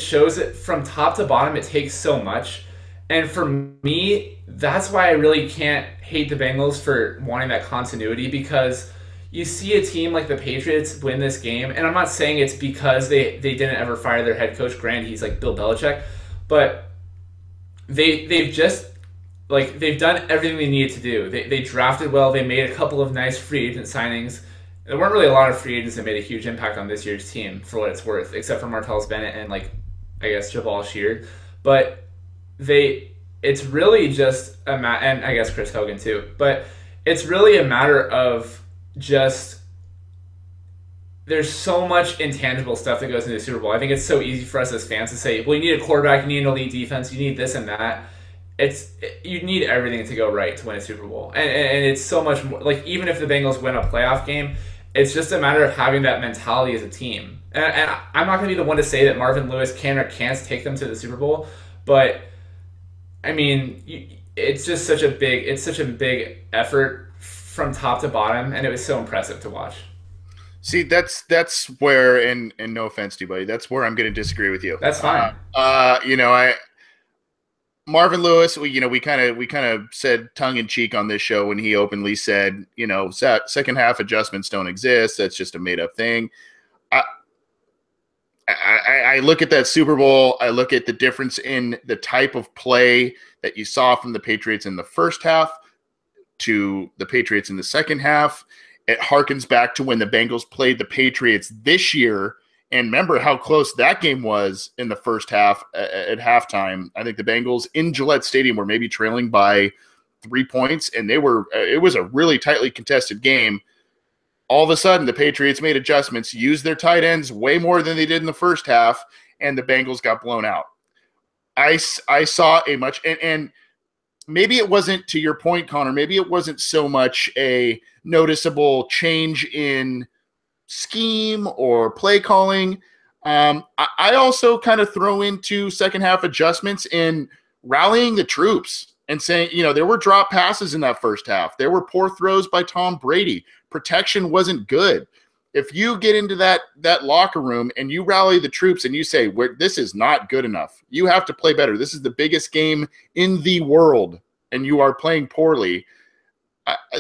shows that from top to bottom, it takes so much. And for me, that's why I really can't hate the Bengals for wanting that continuity, because you see a team like the Patriots win this game, and I'm not saying it's because they didn't ever fire their head coach. Granted, he's like Bill Belichick, but they've just they've done everything they needed to do. They drafted well. They made a couple of nice free agent signings. There weren't really a lot of free agents that made a huge impact on this year's team, for what it's worth, except for Martellus Bennett and I guess Jabal Sheard. But it's really just and I guess Chris Hogan too. But it's really a matter of just there's so much intangible stuff that goes into the Super Bowl. I think it's so easy for us as fans to say, well, you need a quarterback, you need an elite defense, you need this and that. You need everything to go right to win a Super Bowl, and it's so much more. Even if the Bengals win a playoff game, it's just a matter of having that mentality as a team. And I'm not going to be the one to say that Marvin Lewis can or can't take them to the Super Bowl, but I mean, it's just such a big effort from top to bottom, and it was so impressive to watch. See, that's where, and no offense to you, buddy, that's where I'm going to disagree with you. That's fine. Marvin Lewis, we kind of said tongue in cheek on this show when he openly said, second half adjustments don't exist. That's just a made up thing. I look at that Super Bowl. I look at the difference in the type of play that you saw from the Patriots in the first half to the Patriots in the second half. It harkens back to when the Bengals played the Patriots this year. And remember how close that game was in the first half at halftime. I think the Bengals in Gillette Stadium were maybe trailing by 3 points, and it was a really tightly contested game. All of a sudden, the Patriots made adjustments, used their tight ends way more than they did in the first half, and the Bengals got blown out. I saw a much – and maybe it wasn't, to your point, Connor, maybe it wasn't so much a noticeable change in – scheme or play calling. I also kind of throw into second half adjustments in rallying the troops. and saying, there were drop passes in that first half. There were poor throws by Tom Brady. Protection wasn't good. If you get into that locker room and you rally the troops and you say, this is not good enough, you have to play better. This is the biggest game in the world, and you are playing poorly.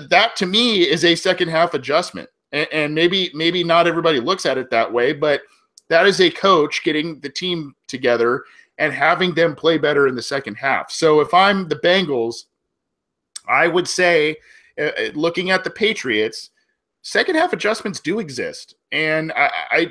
That to me is a second half adjustment. And maybe not everybody looks at it that way, but that is a coach getting the team together and having them play better in the second half. So if I'm the Bengals, I would say, looking at the Patriots, second half adjustments do exist. And I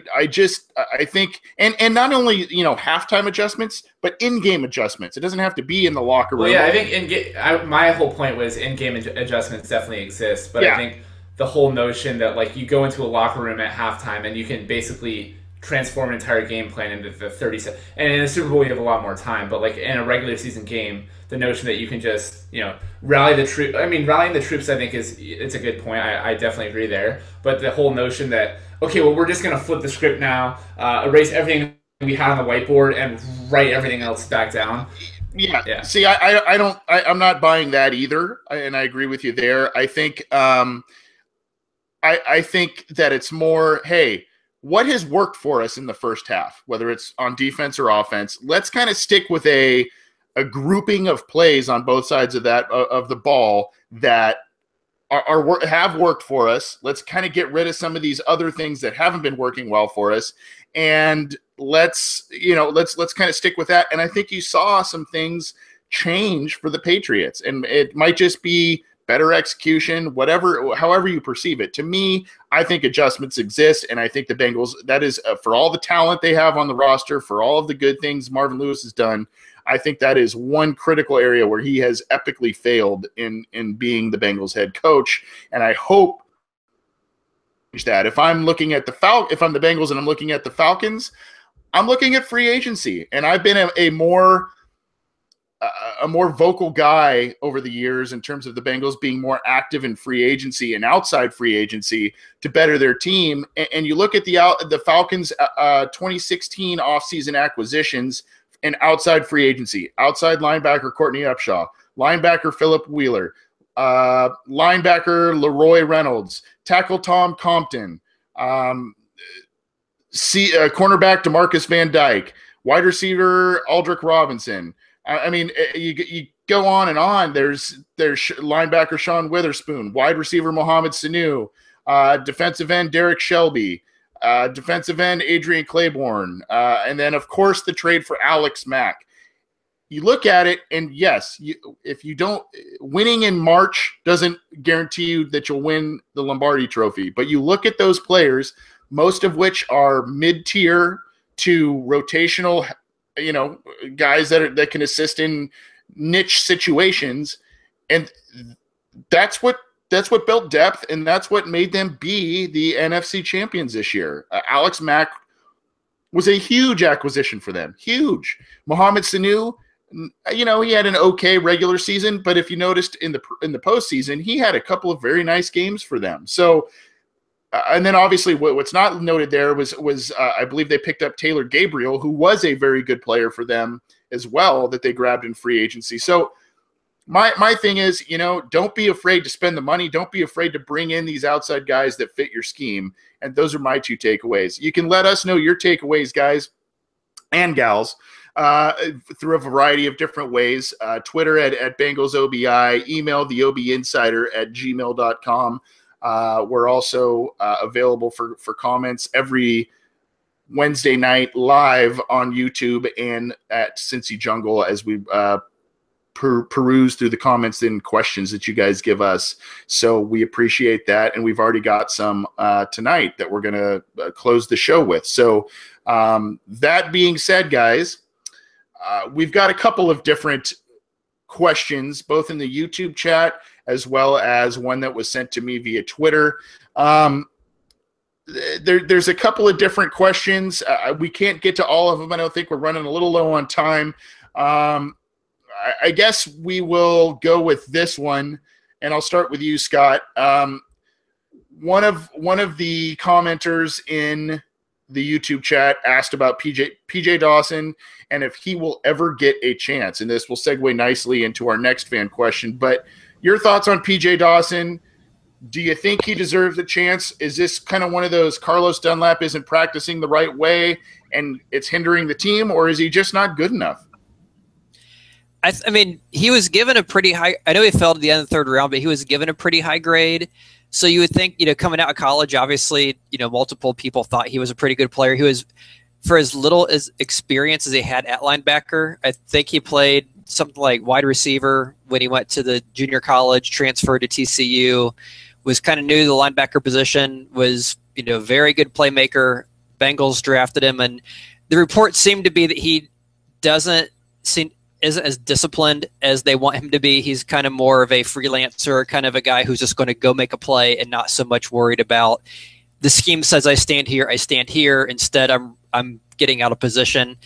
think, and not only, halftime adjustments, but in-game adjustments. It doesn't have to be in the locker room. Well, yeah, I think my whole point was in-game adjustments definitely exist, but yeah. I think the whole notion that, like, you go into a locker room at halftime and you can basically transform an entire game plan into the 30 seconds. And in a Super Bowl, you have a lot more time. But, like, in a regular season game, the notion that you can just, rally the troops. I mean, rallying the troops, I think, it's a good point. I definitely agree there. But the whole notion that, okay, well, we're just going to flip the script now, erase everything we had on the whiteboard, and write everything else back down. Yeah. See, I'm not buying that either, and I agree with you there. I think, I think that it's more, hey, what has worked for us in the first half, whether it's on defense or offense? Let's kind of stick with a grouping of plays on both sides of the ball that have worked for us. Let's kind of get rid of some of these other things that haven't been working well for us, and let's kind of stick with that. And I think you saw some things change for the Patriots, and it might just be better execution, however you perceive it. To me, I think adjustments exist, and I think the Bengals, that is for all the talent they have on the roster, for all of the good things Marvin Lewis has done, I think that is one critical area where he has epically failed in being the Bengals head coach, and I hope that if I'm looking at if I'm the Bengals and I'm looking at the Falcons, I'm looking at free agency, and I've been a more vocal guy over the years in terms of the Bengals being more active in free agency and outside free agency to better their team. And you look at the Falcons 2016 offseason acquisitions and outside free agency: outside linebacker Courtney Upshaw, linebacker Philip Wheeler, linebacker Leroy Reynolds, tackle Tom Compton, cornerback DeMarcus Van Dyke, wide receiver Aldrick Robinson. I mean, you go on and on. There's linebacker Sean Witherspoon, wide receiver Mohamed Sanu, defensive end Derek Shelby, defensive end Adrian Claiborne, and then, of course, the trade for Alex Mack. You look at it, and yes, if you don't – winning in March doesn't guarantee you that you'll win the Lombardi Trophy. But you look at those players, most of which are mid-tier to rotational – guys that can assist in niche situations, and that's what built depth, and that's what made them be the NFC champions this year. Alex Mack was a huge acquisition for them, huge. Mohamed Sanu, he had an okay regular season, but if you noticed in the postseason, he had a couple of very nice games for them. So. And then obviously what's not noted there was I believe they picked up Taylor Gabriel, who was a very good player for them as well, that they grabbed in free agency. So my thing is, don't be afraid to spend the money. Don't be afraid to bring in these outside guys that fit your scheme. And those are my two takeaways. You can let us know your takeaways, guys and gals, through a variety of different ways. Twitter at BengalsOBI, email theobinsider@gmail.com. We're also available for comments every Wednesday night live on YouTube and at Cincy Jungle as we peruse through the comments and questions that you guys give us. So we appreciate that, and we've already got some tonight that we're going to close the show with. So that being said, guys, we've got a couple of different questions, both in the YouTube chat as well as one that was sent to me via Twitter. There's a couple of different questions. We can't get to all of them. I don't think we're running a little low on time. I guess we will go with this one, and I'll start with you, Scott. One of the commenters in the YouTube chat asked about PJ Dawson and if he will ever get a chance. And this will segue nicely into our next fan question. But your thoughts on PJ Dawson? Do you think he deserves a chance? Is this kind of one of those Carlos Dunlap isn't practicing the right way and it's hindering the team, or is he just not good enough? I mean, he was given a pretty high – I know he fell to the end of the third round, but he was given a pretty high grade. So you would think, coming out of college, obviously, multiple people thought he was a pretty good player. He was, for as little as experience as he had at linebacker, I think he played something like wide receiver when he went to the junior college, transferred to TCU, was kind of new to the linebacker position, was, very good playmaker. Bengals drafted him, and the report seemed to be that he isn't as disciplined as they want him to be. He's kind of more of a freelancer, kind of a guy who's just going to go make a play and not so much worried about the scheme says I stand here. Instead, I'm getting out of position.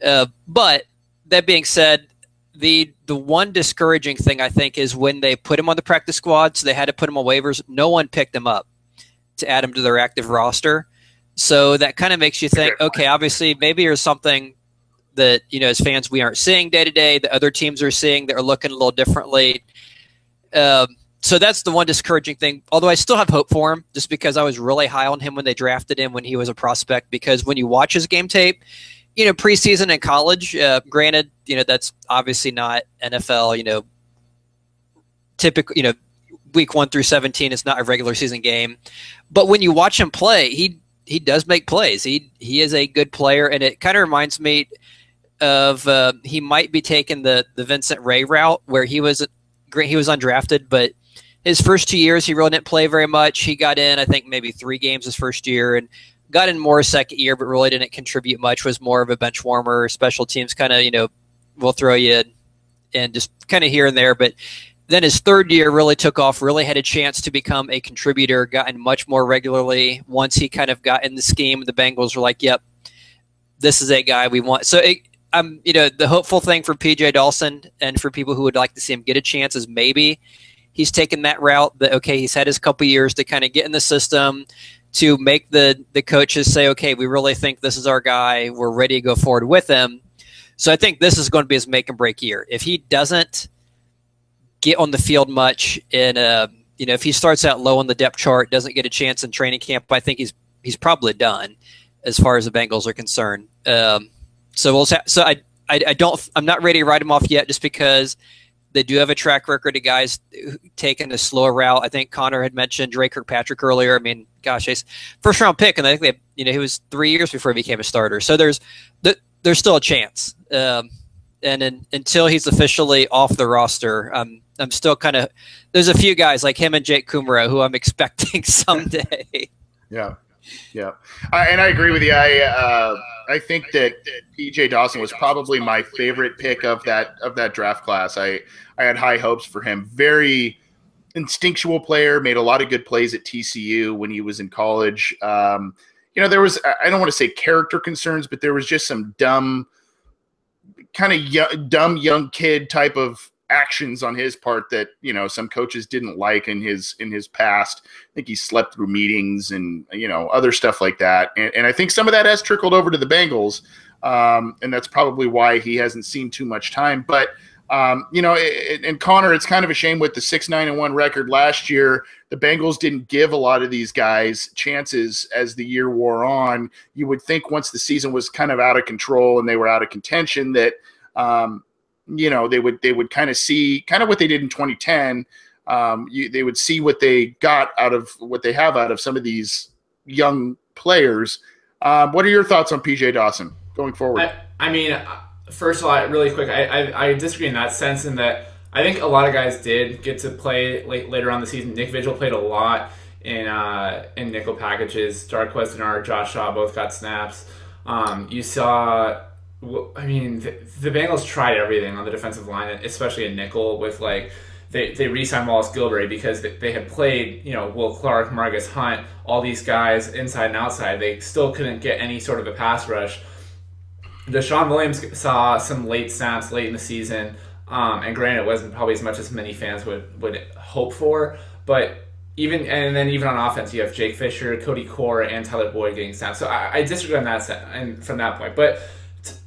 But that being said, the one discouraging thing I think is when they put him on the practice squad, so they had to put him on waivers. No one picked him up to add him to their active roster. So that kind of makes you think, okay, obviously maybe there's something that, as fans, we aren't seeing day to day, that other teams are seeing that are looking a little differently. So that's the one discouraging thing, although I still have hope for him just because I was really high on him when they drafted him when he was a prospect, because when you watch his game tape, preseason and college, granted, that's obviously not NFL, typical, week 1 through 17 is not a regular season game. But when you watch him play, he does make plays. He is a good player, and it kind of reminds me of he might be taking the Vincent Ray route where he was undrafted, but his first 2 years he really didn't play very much. He got in, I think, maybe 3 games his first year, and got in more second year, but really didn't contribute much, was more of a bench warmer, special teams kind of, we'll throw you in and just kind of here and there. But then his third year really took off, really had a chance to become a contributor, got in much more regularly. Once he kind of got in the scheme, the Bengals were like, yep, this is a guy we want. So the hopeful thing for PJ Dawson and for people who would like to see him get a chance is maybe he's taken that route that, okay, he's had his couple years to kind of get in the system, to make the coaches say, okay, we really think this is our guy. We're ready to go forward with him. So I think this is going to be his make and break year. If he doesn't get on the field much and, if he starts out low on the depth chart, doesn't get a chance in training camp, I think he's probably done as far as the Bengals are concerned. I'm not ready to write him off yet just because they do have a track record of guys taking a slower route. I think Connor had mentioned Drake Kirkpatrick earlier. I mean, gosh, he's first round pick, and I think he was 3 years before he became a starter. So there's still a chance. Until he's officially off the roster, I'm still kind of – there's a few guys like him and Jake Kumara who I'm expecting someday. Yeah. And I agree with you. I think that PJ Dawson was probably my favorite pick of that draft class. I had high hopes for him. Very instinctual player, made a lot of good plays at TCU when he was in college. There was, I don't want to say character concerns, but there was just some dumb young kid type of actions on his part that, some coaches didn't like in his past. I think he slept through meetings and, other stuff like that. And I think some of that has trickled over to the Bengals. And that's probably why he hasn't seen too much time. But, and Connor, it's kind of a shame with the 6-9-1 record last year. The Bengals didn't give a lot of these guys chances as the year wore on. You would think once the season was kind of out of control and they were out of contention that, they would kind of see kind of what they did in 2010. They would see what they got out of what they have out of some of these young players. What are your thoughts on PJ Dawson going forward? I mean, first of all, really quick, I disagree in that sense in that I think a lot of guys did get to play later on the season. Nick Vigil played a lot in nickel packages. Darquez and Josh Shaw both got snaps. You saw. I mean, the Bengals tried everything on the defensive line, especially in nickel. With they re-signed Wallace Gilberry because they had played, Will Clark, Marcus Hunt, all these guys inside and outside. They still couldn't get any sort of a pass rush. Deshaun Williams saw some late snaps late in the season, and granted, it wasn't probably as much as many fans would hope for. But and then even on offense, you have Jake Fisher, Cody Core, and Tyler Boyd getting snaps. So I disagree on that and from that point. But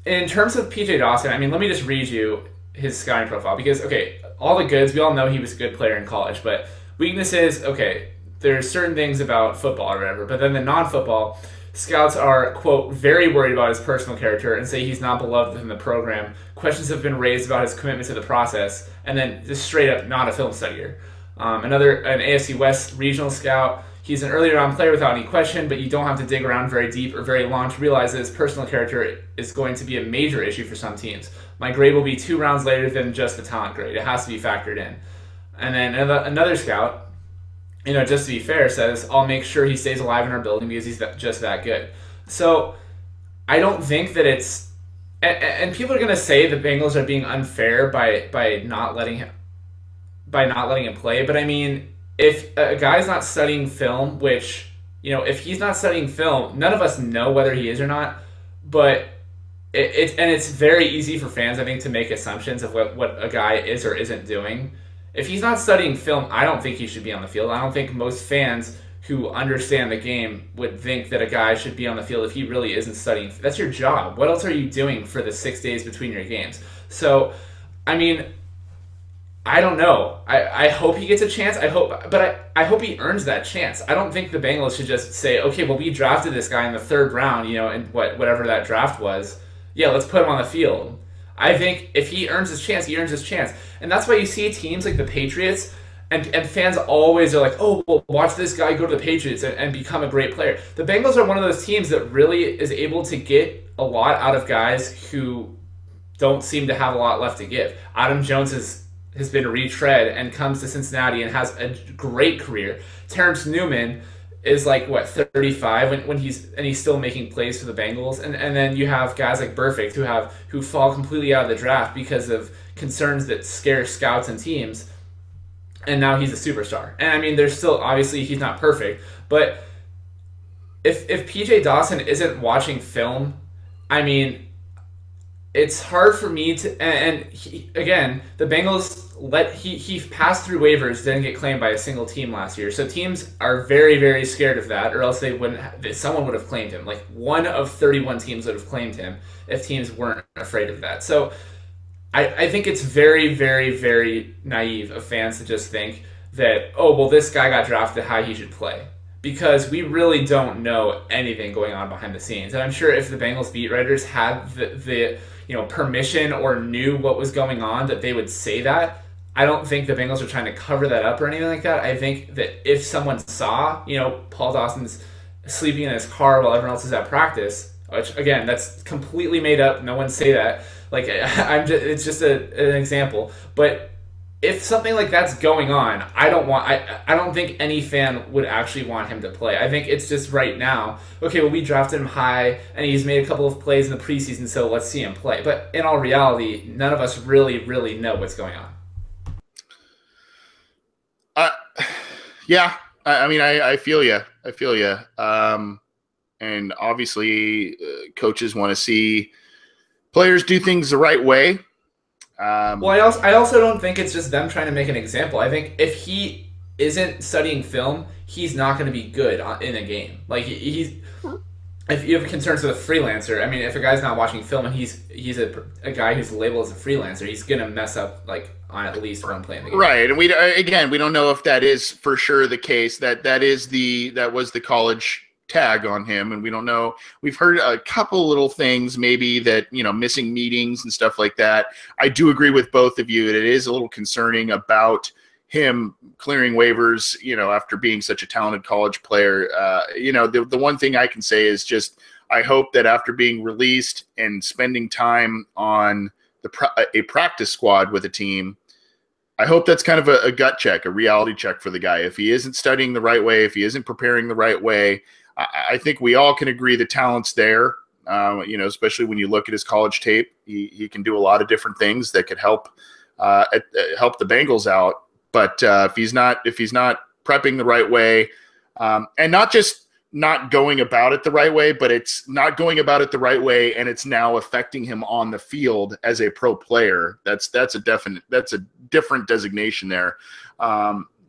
in terms of PJ Dawson, I mean, let me just read you his scouting profile because, okay, all the goods, we all know he was a good player in college, but weaknesses, okay, there's certain things about football or whatever, but then the non-football, scouts are, quote, very worried about his personal character and say he's not beloved within the program. Questions have been raised about his commitment to the process, and then just straight up not a film studier. An AFC West regional scout, he's an early round player without any question, but you don't have to dig around very deep or very long to realize that his personal character is going to be a major issue for some teams. My grade will be 2 rounds later than just the talent grade. It has to be factored in. And then another scout, just to be fair, says, I'll make sure he stays alive in our building because he's just that good. So I don't think that it's... And people are going to say the Bengals are being unfair by not letting him play. But I mean, if a guy's not studying film, which, if he's not studying film, none of us know whether he is or not. But it's very easy for fans, I think, to make assumptions of what a guy is or isn't doing. If he's not studying film, I don't think he should be on the field. I don't think most fans who understand the game would think that a guy should be on the field if he really isn't studying. That's your job. What else are you doing for the 6 days between your games? So, I mean, I don't know. I hope he gets a chance. I hope he earns that chance. I don't think the Bengals should just say, okay, well, we drafted this guy in the 3rd round, and whatever that draft was. Yeah, let's put him on the field. I think if he earns his chance, he earns his chance. And that's why you see teams like the Patriots, and fans always are like, oh, well, watch this guy go to the Patriots and become a great player. The Bengals are one of those teams that really is able to get a lot out of guys who don't seem to have a lot left to give. Adam Jones has been retread and comes to Cincinnati and has a great career. Terrence Newman is like 35 when he's still making plays for the Bengals, and then you have guys like Burfict who fall completely out of the draft because of concerns that scare scouts and teams, and now he's a superstar. And I mean, there's still, obviously he's not perfect, but if PJ Dawson isn't watching film, I mean, it's hard for me to, and again, the Bengals he passed through waivers, didn't get claimed by a single team last year. So teams are very, very scared of that, or else they wouldn't. Someone would have claimed him. Like 1 of 31 teams would have claimed him if teams weren't afraid of that. So I think it's very, very, very naive of fans to just think that, oh, well, this guy got drafted, how he should play. Because we really don't know anything going on behind the scenes. And I'm sure if the Bengals beat writers had the permission or knew what was going on, that they would say that. I don't think the Bengals are trying to cover that up or anything like that. I think that if someone saw, Paul Dawson's sleeping in his car while everyone else is at practice, which again, that's completely made up. No one say that. Like, it's just an example. But if something like that's going on, I don't think any fan would actually want him to play. I think it's just right now, okay, well, we drafted him high, and he's made a couple of plays in the preseason, so let's see him play. But in all reality, none of us really, really know what's going on. Yeah, I mean, I feel you. And obviously, coaches want to see players do things the right way. Well, I also don't think it's just them trying to make an example. I think if he isn't studying film, he's not going to be good in a game. Like if you have concerns with a freelancer, I mean, if a guy's not watching film and he's a guy who's labeled as a freelancer, he's going to mess up like on at least one play in the game. Right, and we don't know if that is for sure the case. That was the college tag on him, and we don't know. We've heard a couple little things, maybe that missing meetings and stuff like that. I do agree with both of you. It is a little concerning about him clearing waivers, after being such a talented college player. The one thing I can say is just I hope that after being released and spending time on a practice squad with a team, I hope that's kind of a gut check, a reality check for the guy. If he isn't studying the right way, if he isn't preparing the right way, I think we all can agree the talent's there. Especially when you look at his college tape, he can do a lot of different things that could help the Bengals out. But if he's not prepping the right way, and not just not going about it the right way, but it's not going about it the right way, and it's now affecting him on the field as a pro player. That's a different designation there.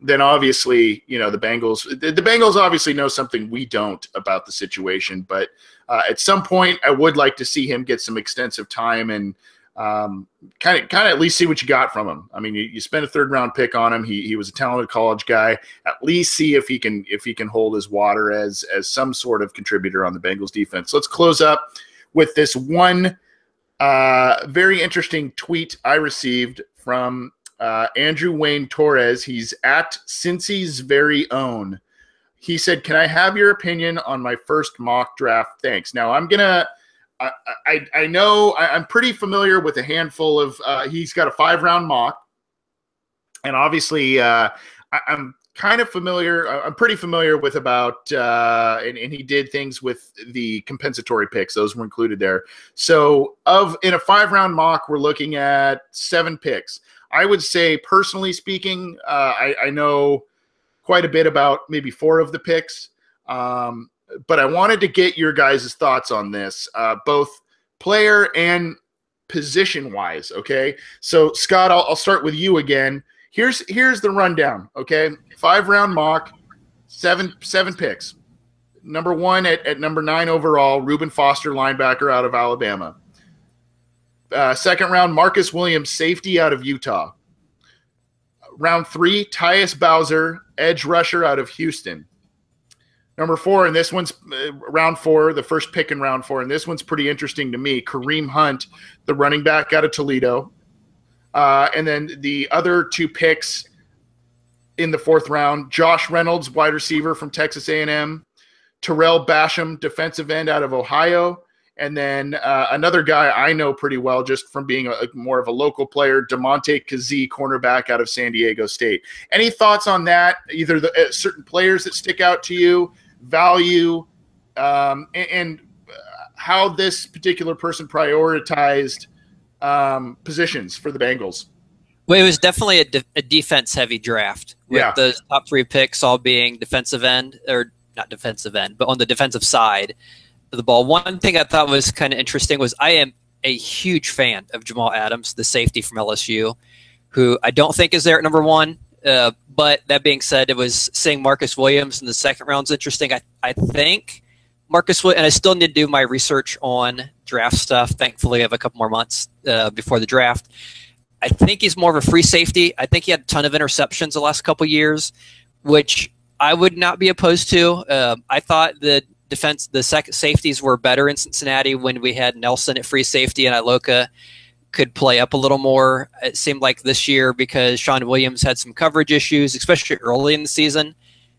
then obviously, the Bengals obviously know something we don't about the situation. But at some point, I would like to see him get some extensive time and kind of at least see what you got from him. I mean, you spent a 3rd-round pick on him. He was a talented college guy. At least see if he can hold his water as some sort of contributor on the Bengals defense. Let's close up with this one very interesting tweet I received from Andrew Wayne Torres. He's at Cincy's very own. He said, "Can I have your opinion on my first mock draft? Thanks." Now I know I'm pretty familiar with a handful of. He's got a 5-round mock, and obviously I'm kind of familiar. I'm pretty familiar with about, and he did things with the compensatory picks. Those were included there. So in a 5-round mock, we're looking at 7 picks. I would say, personally speaking, I know quite a bit about maybe 4 of the picks. But I wanted to get your guys' thoughts on this, both player and position-wise, okay? So, Scott, I'll start with you again. Here's the rundown, okay? 5-round mock, 7 picks. Number 1 at number 9 overall, Reuben Foster, linebacker out of Alabama. 2nd round, Marcus Williams, safety out of Utah. Round 3, Tyus Bowser, edge rusher out of Houston. Number 4, and this one's round 4, the first pick in round 4, and this one's pretty interesting to me. Kareem Hunt, the running back out of Toledo. And then the other 2 picks in the 4th round, Josh Reynolds, wide receiver from Texas A&M. Terrell Basham, defensive end out of Ohio. And then another guy I know pretty well just from being more of a local player, DeMonte Kazee, cornerback out of San Diego State. Any thoughts on that? Either the certain players that stick out to you, value, and how this particular person prioritized positions for the Bengals? Well, it was definitely a defense-heavy draft with those top 3 picks all being defensive end, or not defensive end, but on the defensive side of the ball. One thing I thought was kind of interesting was I am a huge fan of Jamal Adams, the safety from LSU, who I don't think is there at number 1. But that being said, it was seeing Marcus Williams in the 2nd round is interesting. I think Marcus Williams, and I still need to do my research on draft stuff. Thankfully, I have a couple more months before the draft. I think he's more of a free safety. I think he had a ton of interceptions the last couple years, which I would not be opposed to. I thought the second safeties were better in Cincinnati when we had Nelson at free safety and Iloka could play up a little more. It seemed like this year, because Sean Williams had some coverage issues, especially early in the season,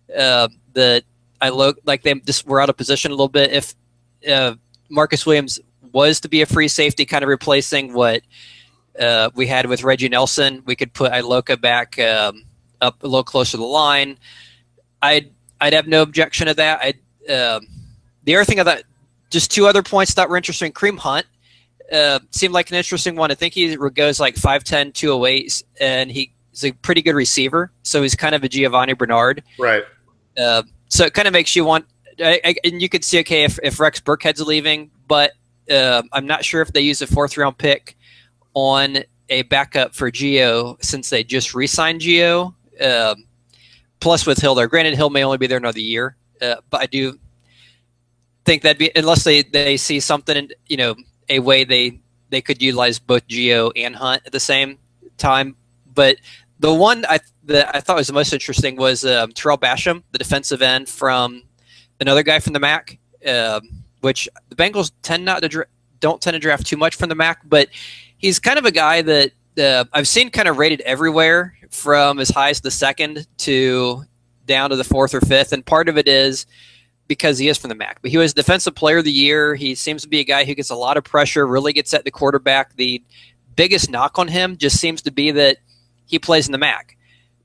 they just were out of position a little bit. If Marcus Williams was to be a free safety, kind of replacing what we had with Reggie Nelson, we could put Iloka back up a little closer to the line. I'd have no objection to that. The other thing I thought, just 2 other points that were interesting. Kareem Hunt seemed like an interesting one. I think he goes like 5'10", 208, and he's a pretty good receiver. So he's kind of a Giovanni Bernard. Right. So it kind of makes you want and you could see, okay, if Rex Burkhead's leaving, but I'm not sure if they use a 4th-round pick on a backup for Gio since they just re-signed Gio. Plus with Hill there. Granted, Hill may only be there another year, but I do think that'd be, unless they see something in, a way they could utilize both Gio and Hunt at the same time. But the one I thought was the most interesting was Terrell Basham, the defensive end from another guy from the MAC, which the Bengals don't tend to draft too much from the MAC, but he's kind of a guy that I've seen kind of rated everywhere from as high as the 2nd to down to the 4th or 5th, and part of it is because he is from the MAC. But he was Defensive Player of the Year. He seems to be a guy who gets a lot of pressure, really gets at the quarterback. The biggest knock on him just seems to be that he plays in the MAC.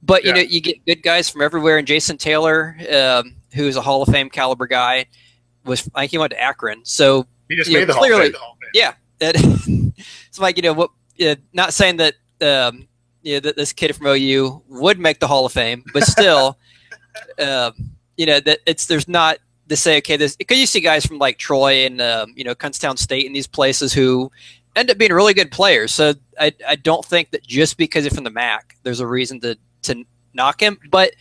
But, you get good guys from everywhere, and Jason Taylor, who's a Hall of Fame caliber guy, I think he went to Akron. So he just made the Hall of Fame. Yeah. It's like, not saying that that this kid from OU would make the Hall of Fame, but still, that there's not to say, okay, because you see guys from like Troy and Kutztown State and these places who end up being really good players. So I don't think that just because you're from the MAC, there's a reason to knock him, but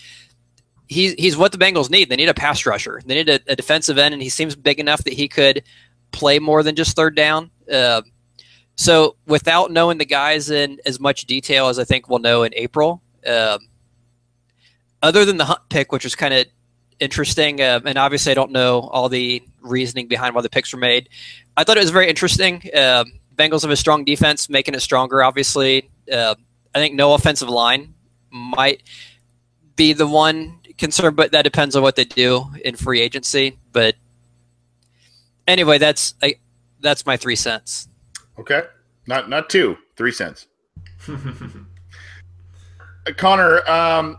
he's what the Bengals need. They need a pass rusher. They need a defensive end, and he seems big enough that he could play more than just third down. So without knowing the guys in as much detail as I think we'll know in April, other than the Hunt pick, which was kind of interesting, and obviously I don't know all the reasoning behind why the picks were made, I thought it was very interesting. Bengals have a strong defense, making it stronger, obviously. I think no offensive line might be the one concern, but that depends on what they do in free agency. But anyway, that's my 3 cents. Okay. Not 2, 3 cents. Connor,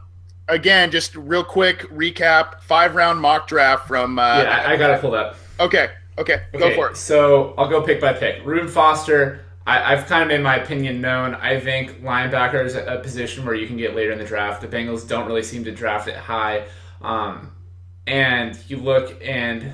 again, just real quick recap, 5-round mock draft from yeah, I got to pull that. Okay, go for it. So I'll go pick by pick. Reuben Foster, I've kind of made my opinion known. I think linebacker is a position where you can get later in the draft. The Bengals don't really seem to draft it high. And you look, and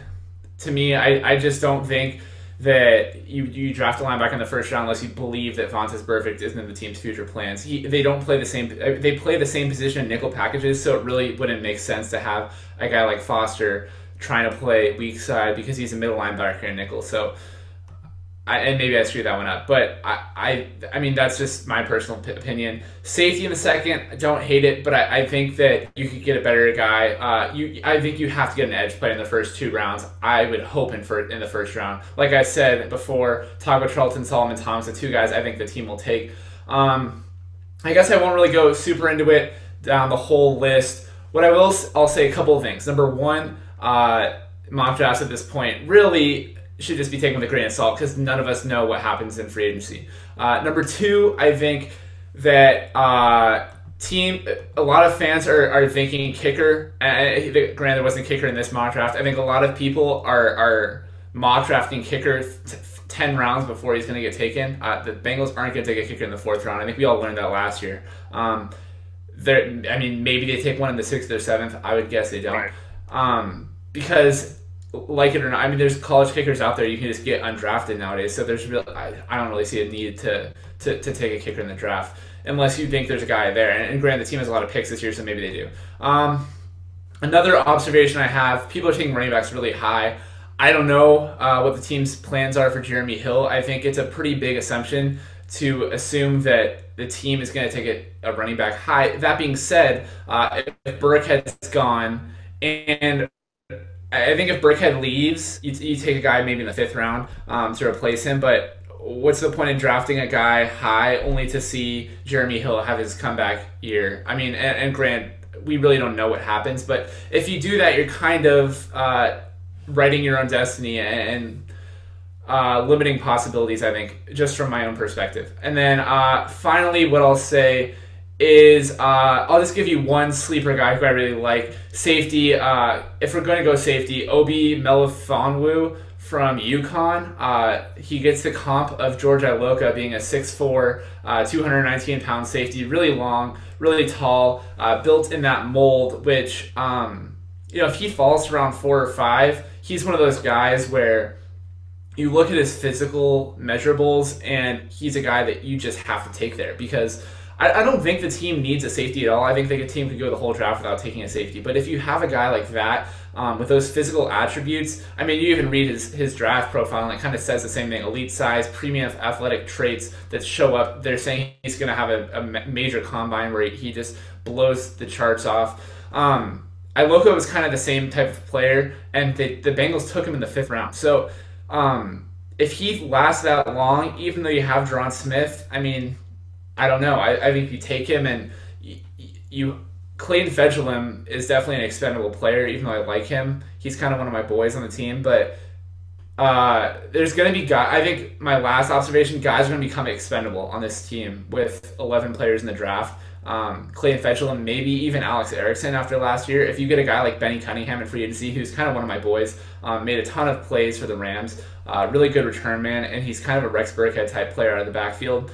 to me, I just don't think that you draft a linebacker in the first round unless you believe that Vontaze Burfict isn't in the team's future plans. They don't play the same. They play the same position in nickel packages, so it really wouldn't make sense to have a guy like Foster trying to play weak side because he's a middle linebacker in nickel. So, and maybe I screwed that one up, but I mean that's just my personal opinion. Safety in the second, I don't hate it, but I think that you could get a better guy. I think you have to get an edge play in the first 2 rounds. I would hope in the first round. Like I said before, talk about Charlton, Solomon Thomas, the 2 guys I think the team will take. I guess I won't really go super into it down the whole list. What I'll say a couple of things. Number 1, mock drafts at this point really should just be taken with a grain of salt because none of us know what happens in free agency. Number 2, I think that a lot of fans are thinking kicker. Granted, there wasn't a kicker in this mock draft. I think a lot of people are mock drafting kicker 10 rounds before he's going to get taken. The Bengals aren't going to take a kicker in the 4th round. I think we all learned that last year. Maybe they take one in the 6th or 7th. I would guess they don't. Right. Because, like it or not, there's college kickers out there you can just get undrafted nowadays. So I don't really see a need to take a kicker in the draft unless you think there's a guy there. And granted, the team has a lot of picks this year, so maybe they do. Another observation I have: people are taking running backs really high. I don't know what the team's plans are for Jeremy Hill. I think it's a pretty big assumption to assume that the team is going to take a running back high. That being said, if Burkhead's gone, and I think if Burkhead leaves, you take a guy maybe in the 5th round to replace him. But what's the point in drafting a guy high only to see Jeremy Hill have his comeback year? And Grant, we really don't know what happens. But if you do that, you're kind of writing your own destiny and limiting possibilities, I think, just from my own perspective. And then finally, what I'll say is I'll just give you one sleeper guy who I really like. Safety, if we're going to go safety, Obi Melifonwu from UConn. He gets the comp of George Iloka being a 6'4", 219-pound safety, really long, really tall, built in that mold, which, if he falls to around 4 or 5, he's one of those guys where you look at his physical measurables and he's a guy that you just have to take there because I don't think the team needs a safety at all. I think the team could go the whole draft without taking a safety. But if you have a guy like that with those physical attributes, you even read his draft profile and it kind of says the same thing. Elite size, premium athletic traits that show up. They're saying he's going to have a major combine where he just blows the charts off. Iloka was kind of the same type of player, and the Bengals took him in the 5th round. So if he lasts that long, even though you have Deron Smith, I don't know. I think you take him and Clayton Fedulum is definitely an expendable player, even though I like him. He's kind of one of my boys on the team. But there's going to be guys. I think my last observation, guys are going to become expendable on this team with 11 players in the draft. Clayton Fedulum, maybe even Alex Erickson after last year. If you get a guy like Benny Cunningham in free agency, who's kind of one of my boys, made a ton of plays for the Rams, really good return man, and he's kind of a Rex Burkhead type player out of the backfield.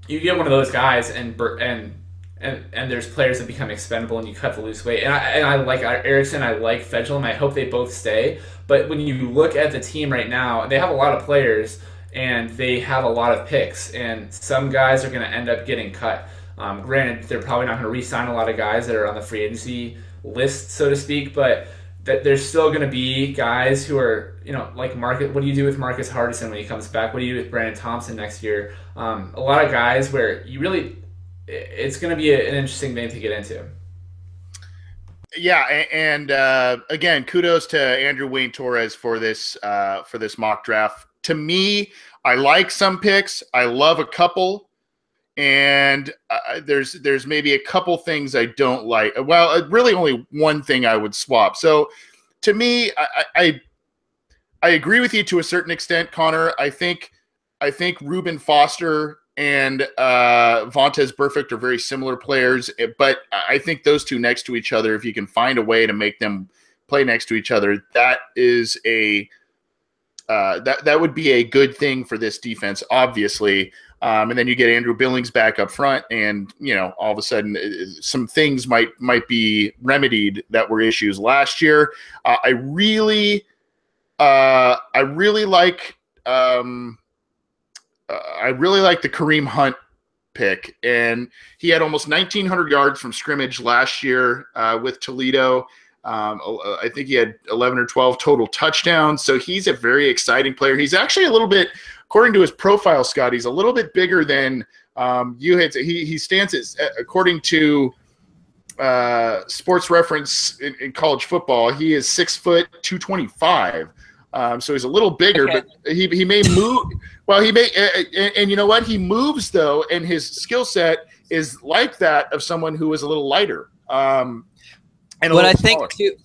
You get one of those guys, and there's players that become expendable, and you cut the loose weight. And I like Erickson, I like Fedulum. I hope they both stay. But when you look at the team right now, they have a lot of players, and they have a lot of picks, and some guys are going to end up getting cut. Granted, they're probably not going to re-sign a lot of guys that are on the free agency list, so to speak, but that there's still going to be guys who are, like Marcus. What do you do with Marcus Hardison when he comes back? What do you do with Brandon Thompson next year? A lot of guys where it's going to be an interesting thing to get into. Yeah, and again, kudos to Andrew Wayne Torres for this mock draft. To me, I like some picks. I love a couple. And there's maybe a couple things I don't like. Well, really only one thing I would swap. So to me, I agree with you to a certain extent, Connor. I think Reuben Foster and Vontaze Burfict are very similar players, but I think those two next to each other, if you can find a way to make them play next to each other, that is that would be a good thing for this defense, obviously. And then you get Andrew Billings back up front, and all of a sudden some things might be remedied that were issues last year. I really like the Kareem Hunt pick, and he had almost 1,900 yards from scrimmage last year with Toledo. I think he had 11 or 12 total touchdowns. So he's a very exciting player. He's actually a little bit, according to his profile, Scott, he's a little bit bigger than you had. He stands as, according to Sports Reference in college football, he is 6 foot 225. So he's a little bigger, but he may move. Well, he may, and you know what? He moves though, and his skill set is like that of someone who is a little lighter. But I think too,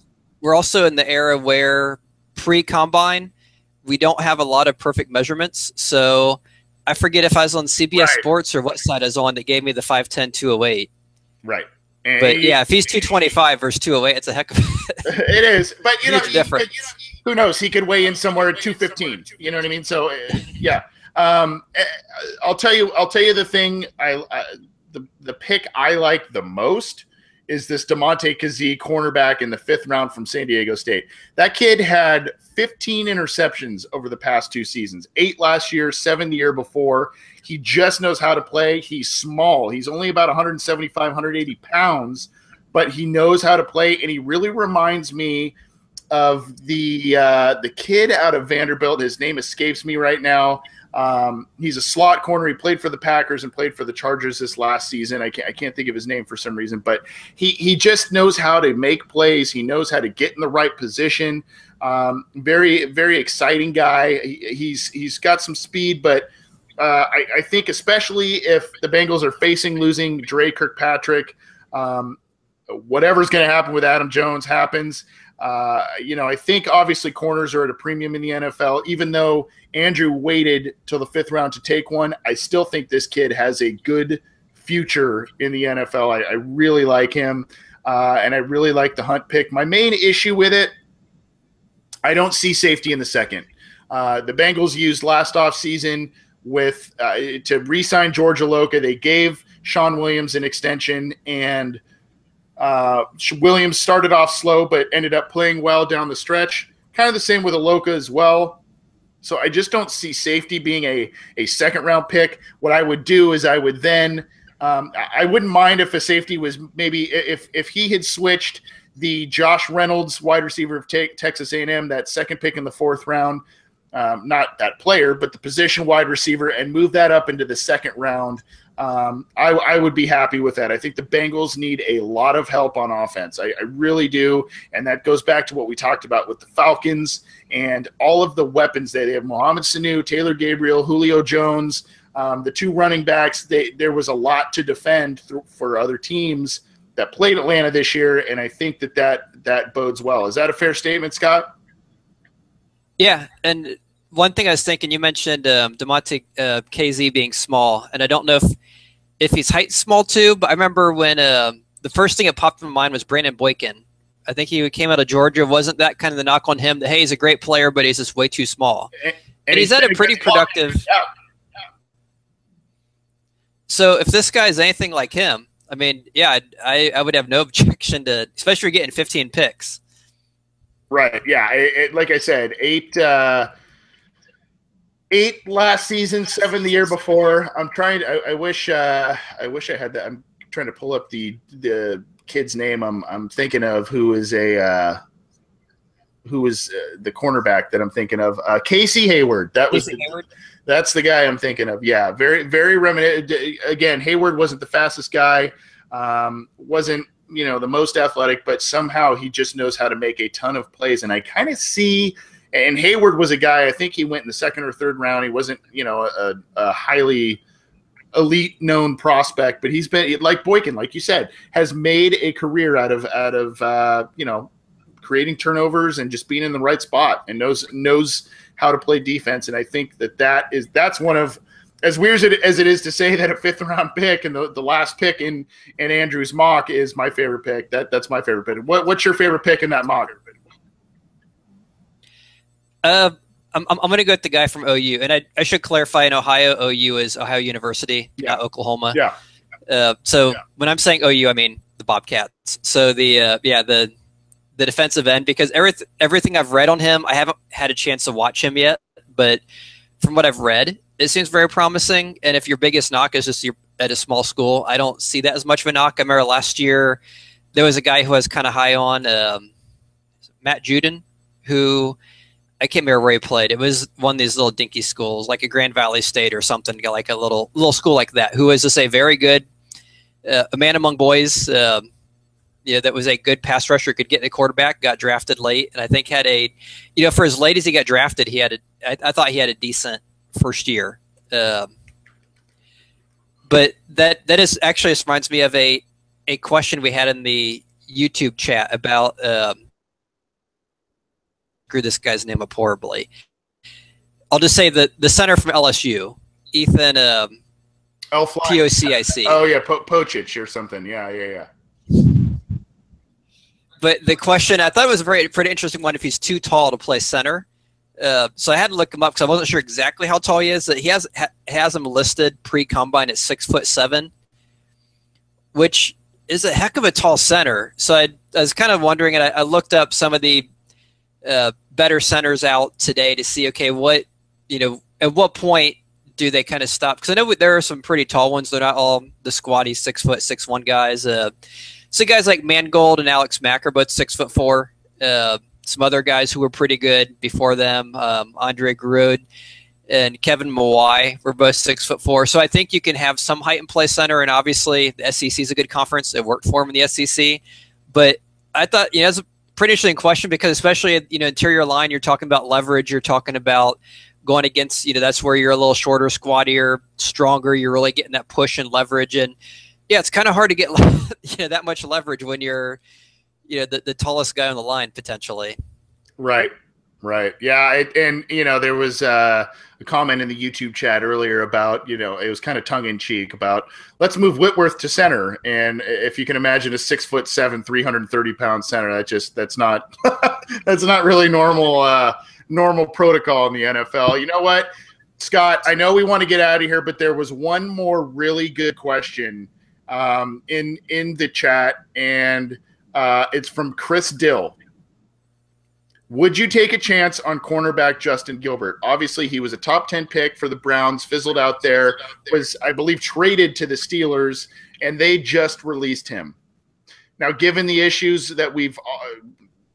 we're also in the era where pre-combine, we don't have a lot of perfect measurements. So I forget if I was on CBS Sports or what side I was on that gave me the 5'10", 208. Right. But yeah, if he's 225 versus 208, it's a heck of it is. But difference. Who knows? He could weigh in somewhere at 215. You know what I mean? So yeah. I'll tell you the thing. The pick I like the most is this DeMonte Kazee cornerback in the 5th round from San Diego State. That kid had 15 interceptions over the past 2 seasons, 8 last year, 7 the year before. He just knows how to play. He's small. He's only about 175, 180 pounds, but he knows how to play, and he really reminds me of the kid out of Vanderbilt. His name escapes me right now. He's a slot corner. He played for the Packers and played for the Chargers this last season. I can't think of his name for some reason, but he just knows how to make plays. He knows how to get in the right position. Very, very exciting guy. He's got some speed, but I think especially if the Bengals are facing losing Dre Kirkpatrick, whatever's going to happen with Adam Jones happens. I think obviously corners are at a premium in the NFL. Even though Andrew waited till the 5th round to take one, I still think this kid has a good future in the NFL. I really like him, and I really like the Hunt pick. My main issue with it, I don't see safety in the second. The Bengals used last offseason to re-sign George Aloka. They gave Sean Williams an extension, and Williams started off slow but ended up playing well down the stretch. Kind of the same with Aloka as well. So I just don't see safety being a 2nd-round pick. What I would do is I would then I wouldn't mind if a safety was maybe if he had switched the Josh Reynolds wide receiver of Texas A&M, that 2nd pick in the 4th round, not that player, but the position wide receiver, and move that up into the 2nd round. I would be happy with that. I think the Bengals need a lot of help on offense. I really do. And that goes back to what we talked about with the Falcons and all of the weapons they have. Mohamed Sanu, Taylor Gabriel, Julio Jones, the 2 running backs. There was a lot to defend for other teams that played Atlanta this year, and I think that bodes well. Is that a fair statement, Scott? Yeah, and one thing I was thinking, you mentioned DeMonte Kazee being small, and I don't know if he's height small too, but I remember when the first thing that popped in my mind was Brandon Boykin. I think he came out of Georgia. Wasn't that kind of the knock on him that, hey, he's a great player, but he's just way too small? And he's had a pretty productive – So if this guy's anything like him, I mean, yeah, I would have no objection to – especially getting 15 picks. Right, yeah. Like I said, 8 8 last season, 7 the year before. I'm trying. I wish I had that. I'm trying to pull up the kid's name. I'm thinking of who is the cornerback that I'm thinking of. Casey Hayward. That's the guy I'm thinking of. Yeah, very very reminiscent. Again, Hayward wasn't the fastest guy. Wasn't the most athletic, but somehow he just knows how to make a ton of plays. And I kind of see. And Hayward was a guy, I think he went in the 2nd or 3rd round. He wasn't, a highly elite known prospect, but he's been, like Boykin, like you said, has made a career out of creating turnovers and just being in the right spot and knows how to play defense. And I think that's one of, as weird as it is to say that a 5th round pick and the last pick in Andrew's mock is my favorite pick. That's my favorite pick. What's your favorite pick in that mock? I'm going to go with the guy from OU, and I should clarify. In Ohio, OU is Ohio University, not Oklahoma. Yeah. When I'm saying OU, I mean the Bobcats. So the defensive end, because everything I've read on him, I haven't had a chance to watch him yet, but from what I've read, it seems very promising. And if your biggest knock is just you're at a small school, I don't see that as much of a knock. I remember last year there was a guy who I was kind of high on, Matt Juden, who I can't remember where he played. It was one of these little dinky schools, like a Grand Valley State or something, like a little school like that, who is just a very good, a man among boys. That was a good pass rusher, could get in a quarterback, got drafted late, and I think had for as late as he got drafted, I thought he had a decent first year. But that is actually, this reminds me of a question we had in the YouTube chat about screw this guy's name up horribly. I'll just say that the center from LSU, Ethan Pocic. Oh yeah, Pocic or something. Yeah. But the question, I thought it was a pretty interesting one. If he's too tall to play center, so I had to look him up because I wasn't sure exactly how tall he is. That he has him listed pre-combine at 6'7", which is a heck of a tall center. So I was kind of wondering, and I looked up some of the better centers out today to see, okay, at what point do they kind of stop? Because I know there are some pretty tall ones. They're not all the squatty 6'1" guys. So guys like Mangold and Alex Mack are both 6'4". Some other guys who were pretty good before them, Andre Grud and Kevin Mawai, were both 6'4". So I think you can have some height and play center, and obviously the SEC is a good conference. It worked for him in the SEC. But I thought, it's a pretty interesting question because especially, interior line, you're talking about leverage, you're talking about going against, that's where you're a little shorter, squattier, stronger, you're really getting that push and leverage. And yeah, it's kind of hard to get that much leverage when you're the tallest guy on the line potentially. Right. Yeah. There was a comment in the YouTube chat earlier about, it was kind of tongue in cheek about let's move Whitworth to center. And if you can imagine a 6'7", 330-pound center, that's not, that's not really normal protocol in the NFL. You know what, Scott, I know we want to get out of here, but there was one more really good question in the chat, and it's from Chris Dill. Would you take a chance on cornerback Justin Gilbert? Obviously, he was a top 10 pick for the Browns, fizzled out there, was, I believe, traded to the Steelers, and they just released him. Now, given the issues that we've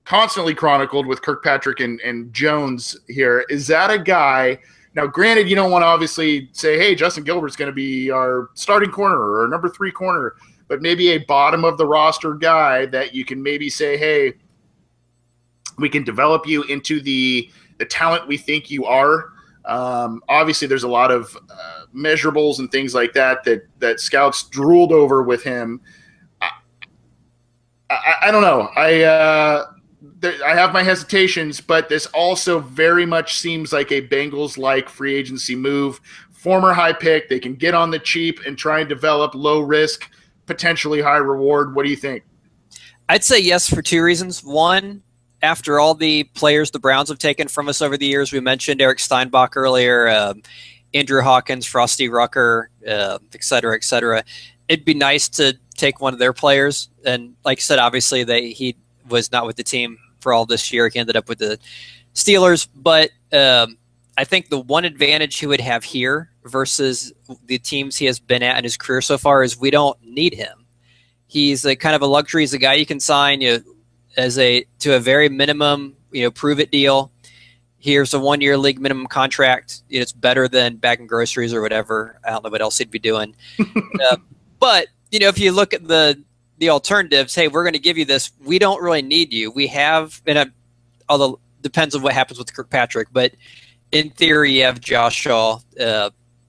constantly chronicled with Kirkpatrick and Jones here, is that a guy – now, granted, you don't want to obviously say, hey, Justin Gilbert's going to be our starting corner or number 3 corner, but maybe a bottom-of-the-roster guy that you can maybe say, hey – we can develop you into the talent we think you are. Obviously, there's a lot of measurables and things like that scouts drooled over with him. I don't know. I have my hesitations, but this also very much seems like a Bengals-like free agency move. Former high pick, they can get on the cheap and try and develop low risk, potentially high reward. What do you think? I'd say yes for 2 reasons. One, after all the players the Browns have taken from us over the years, we mentioned Eric Steinbach earlier, Andrew Hawkins, Frosty Rucker, et cetera, it'd be nice to take one of their players. And like I said, obviously he was not with the team for all this year. He ended up with the Steelers. But I I think the one advantage he would have here versus the teams he has been at in his career so far is we don't need him. He's a kind of a luxury. He's a guy you can sign to a very minimum, prove it deal. Here's a 1-year league minimum contract. It's better than bagging groceries or whatever. I don't know what else he'd be doing. But if you look at the alternatives, hey, we're going to give you this. We don't really need you. We have, although depends on what happens with Kirkpatrick, but in theory, you have Josh Shaw,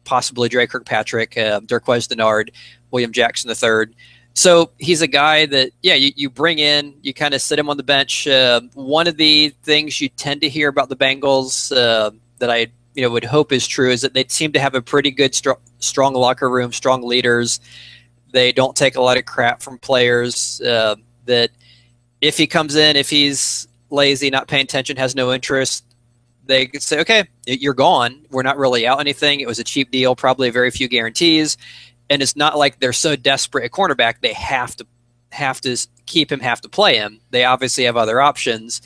possibly Dre Kirkpatrick, Dirkwise Denard, William Jackson III. So he's a guy that, you bring in, you kind of sit him on the bench. One of the things you tend to hear about the Bengals that I would hope is true is that they seem to have a pretty good, strong locker room, strong leaders. They don't take a lot of crap from players. That if he comes in, if he's lazy, not paying attention, has no interest, they could say, okay, you're gone. We're not really out anything. It was a cheap deal, probably very few guarantees. And it's not like they're so desperate at cornerback they have to keep him, have to play him. They obviously have other options.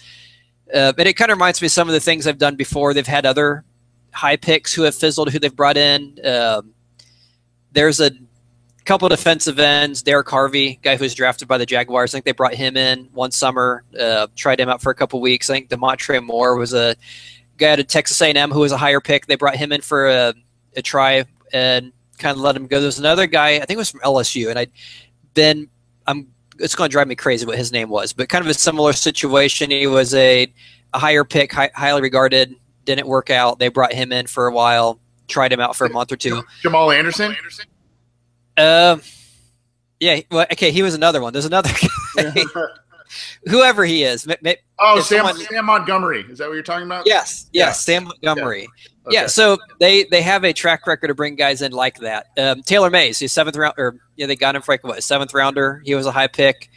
And it kind of reminds me of some of the things they've done before. They've had other high picks who have fizzled, who they've brought in. There's a couple of defensive ends. Derek Harvey, guy who was drafted by the Jaguars. I think they brought him in one summer, tried him out for a couple of weeks. I think DeMontre Moore was a guy out of Texas A&M who was a higher pick. They brought him in for a try and kind of let him go. There's another guy, I think it was from LSU, and it's going to drive me crazy what his name was, but kind of a similar situation. He was a higher pick, highly regarded, didn't work out. They brought him in for a while, tried him out for a month or two. Jamal Anderson? Yeah, well, okay, he was another one. There's another guy. Whoever he is. Sam Montgomery. Is that what you're talking about? Yes, Sam Montgomery. Yeah. Okay. Yeah, so they have a track record of bringing guys in like that. Taylor Mays, he's seventh round, they got him for a seventh rounder. He was a high pick,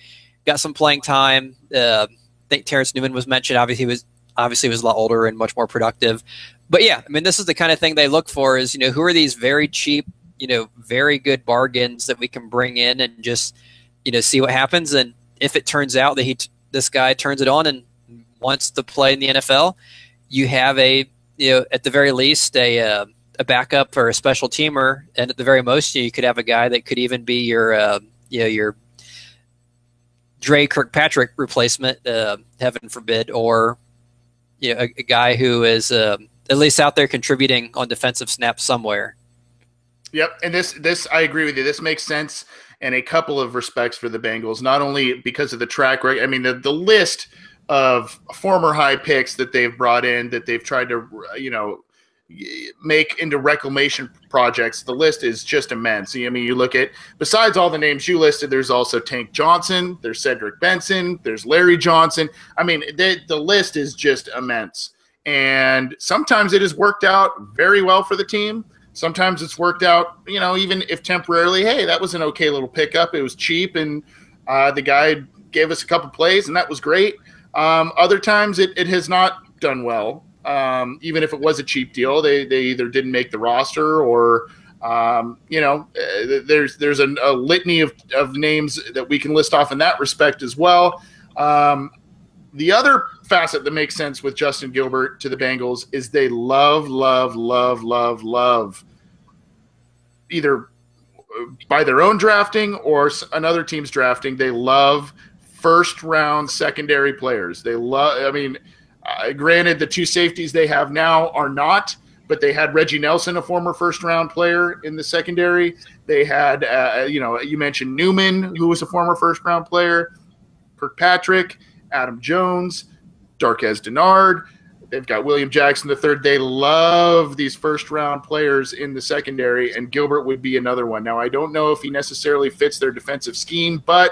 got some playing time. I think Terrence Newman was mentioned. Obviously, he was a lot older and much more productive. But yeah, I mean, this is the kind of thing they look for: is who are these very cheap, very good bargains that we can bring in and just see what happens. And if it turns out that this guy turns it on and wants to play in the NFL, you have at the very least, a backup or a special teamer, and at the very most, you could have a guy that could even be your Dre Kirkpatrick replacement, heaven forbid, or a guy who is at least out there contributing on defensive snaps somewhere. Yep, and this I agree with you. This makes sense in a couple of respects for the Bengals, not only because of the track record. I mean, the list of former high picks that they've brought in, that they've tried to, make into reclamation projects. The list is just immense. I mean, you look at, besides all the names you listed, there's also Tank Johnson, there's Cedric Benson, there's Larry Johnson. I mean, the list is just immense. And sometimes it has worked out very well for the team. Sometimes it's worked out, even if temporarily, hey, that was an okay little pickup. It was cheap, and the guy gave us a couple plays, and that was great. Other times it has not done well. Even if it was a cheap deal, they either didn't make the roster or, there's a litany of names that we can list off in that respect as well. The other facet that makes sense with Justin Gilbert to the Bengals is they love either by their own drafting or another team's drafting. They love first-round secondary players. They love. I mean, granted, the two safeties they have now are not, but they had Reggie Nelson, a former first-round player, in the secondary. They had, you mentioned Newman, who was a former first-round player, Kirkpatrick, Adam Jones, Darqueze Dennard. They've got William Jackson III. They love these first-round players in the secondary, and Gilbert would be another one. Now, I don't know if he necessarily fits their defensive scheme, but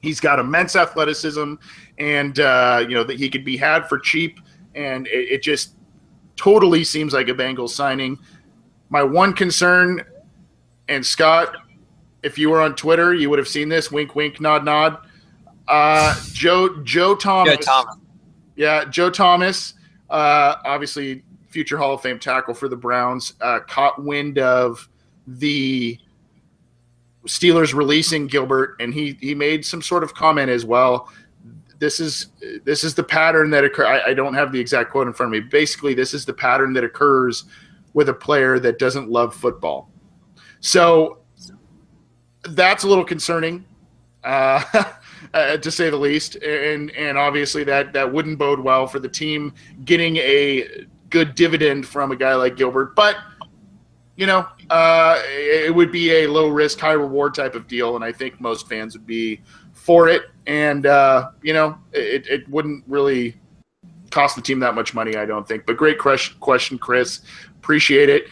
he's got immense athleticism, and that he could be had for cheap, and it just totally seems like a Bengals signing. My one concern, and Scott, if you were on Twitter, you would have seen this. Wink, wink, nod, nod. Joe Thomas. Yeah, Joe Thomas, obviously future Hall of Fame tackle for the Browns, caught wind of the Steelers releasing Gilbert, and he made some sort of comment as well. this is the pattern that occurs. I don't have the exact quote in front of me. Basically, this is the pattern that occurs with a player that doesn't love football. So that's a little concerning, to say the least. And obviously that wouldn't bode well for the team getting a good dividend from a guy like Gilbert. But, it would be a low risk, high reward type of deal. And I think most fans would be for it. And, it wouldn't really cost the team that much money, I don't think. But great question, Chris. Appreciate it.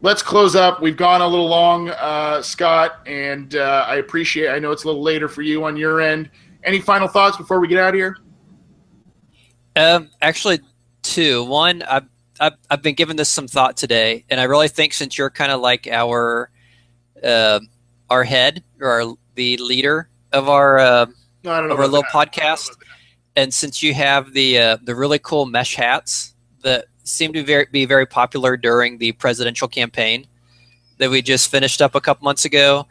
Let's close up. We've gone a little long, Scott, and I know it's a little later for you on your end. Any final thoughts before we get out of here? Actually, two. One, I've been giving this some thought today, and I really think since you're kind of like our head or the leader of our little podcast, and since you have the really cool mesh hats that seem to be very popular during the presidential campaign that we just finished up a couple months ago,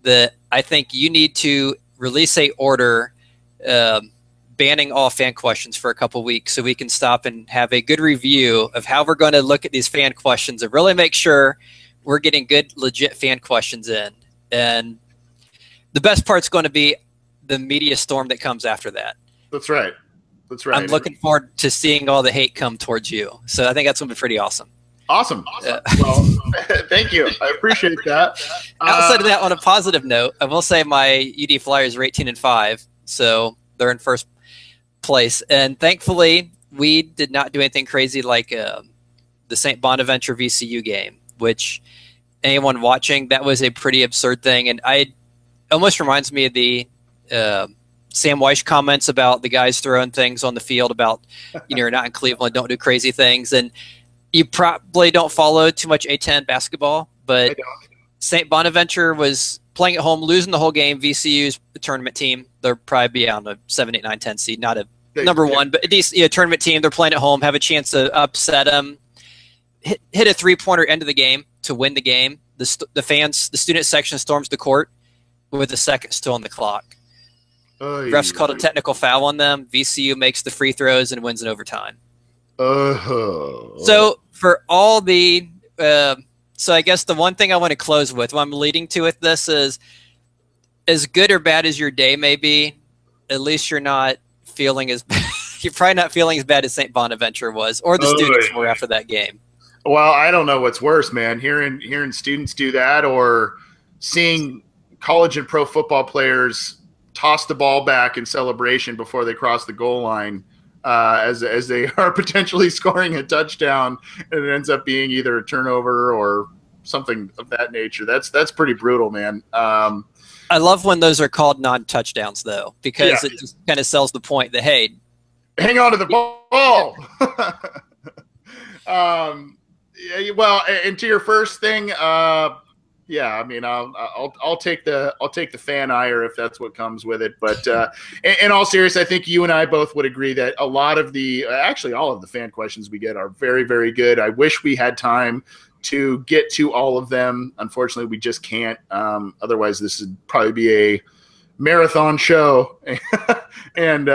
that I think you need to release a order banning all fan questions for a couple weeks so we can stop and have a good review of how we're going to look at these fan questions and really make sure we're getting good, legit fan questions in. And the best part's going to be the media storm that comes after that. That's right. That's right. I'm looking forward to seeing all the hate come towards you. So I think that's going to be pretty awesome. Awesome. Well, thank you. I appreciate that. Outside of that, on a positive note, I will say my UD Flyers are 18-5, so they're in first place. And thankfully, we did not do anything crazy like the St. Bonaventure VCU game, which anyone watching, that was a pretty absurd thing. And it almost reminds me of the Sam Weish comments about the guys throwing things on the field about, you're not in Cleveland, don't do crazy things. And you probably don't follow too much A-10 basketball, but St. Bonaventure was playing at home, losing the whole game. VCU's the tournament team. They'll probably be on a 7, 8, 9, 10 seed, not a number one, but a decent tournament team. They're playing at home, have a chance to upset them, hit a three-pointer end of the game to win the game. The fans, the student section storms the court with a second still on the clock. Refs called a technical foul on them. VCU makes the free throws and wins in overtime. So for all the so I guess the one thing I want to close with, what I'm leading to with this is, as good or bad as your day may be, at least you're not feeling as you're probably not feeling as bad as St. Bonaventure was, or the students were after that game. Well, I don't know what's worse, man. Hearing students do that, or seeing college and pro football players toss the ball back in celebration before they cross the goal line, as they are potentially scoring a touchdown, and it ends up being either a turnover or something of that nature. That's pretty brutal, man. I love when those are called non-touchdowns, though, because it just kind of sells the point that, hey, hang on to the ball. Well, and to your first thing, yeah, I mean, I'll take the fan ire if that's what comes with it. But in all seriousness, I think you and I both would agree that a lot of actually all of the fan questions we get are very, very good. I wish we had time to get to all of them. Unfortunately, we just can't. Otherwise, this would probably be a marathon show, and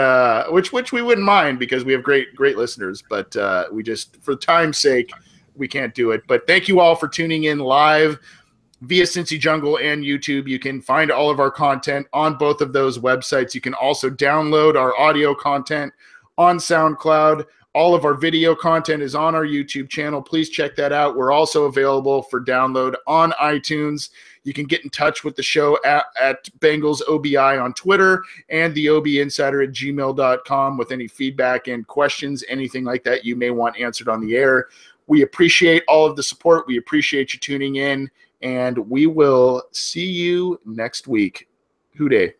which we wouldn't mind because we have great listeners. But we just, for time's sake, we can't do it. But thank you all for tuning in live via Cincy Jungle and YouTube. You can find all of our content on both of those websites. You can also download our audio content on SoundCloud. All of our video content is on our YouTube channel. Please check that out. We're also available for download on iTunes. You can get in touch with the show at Bengals OBI on Twitter and the obinsider@gmail.com with any feedback and questions, anything like that you may want answered on the air. We appreciate all of the support. We appreciate you tuning in. And we will see you next week. Hoo day.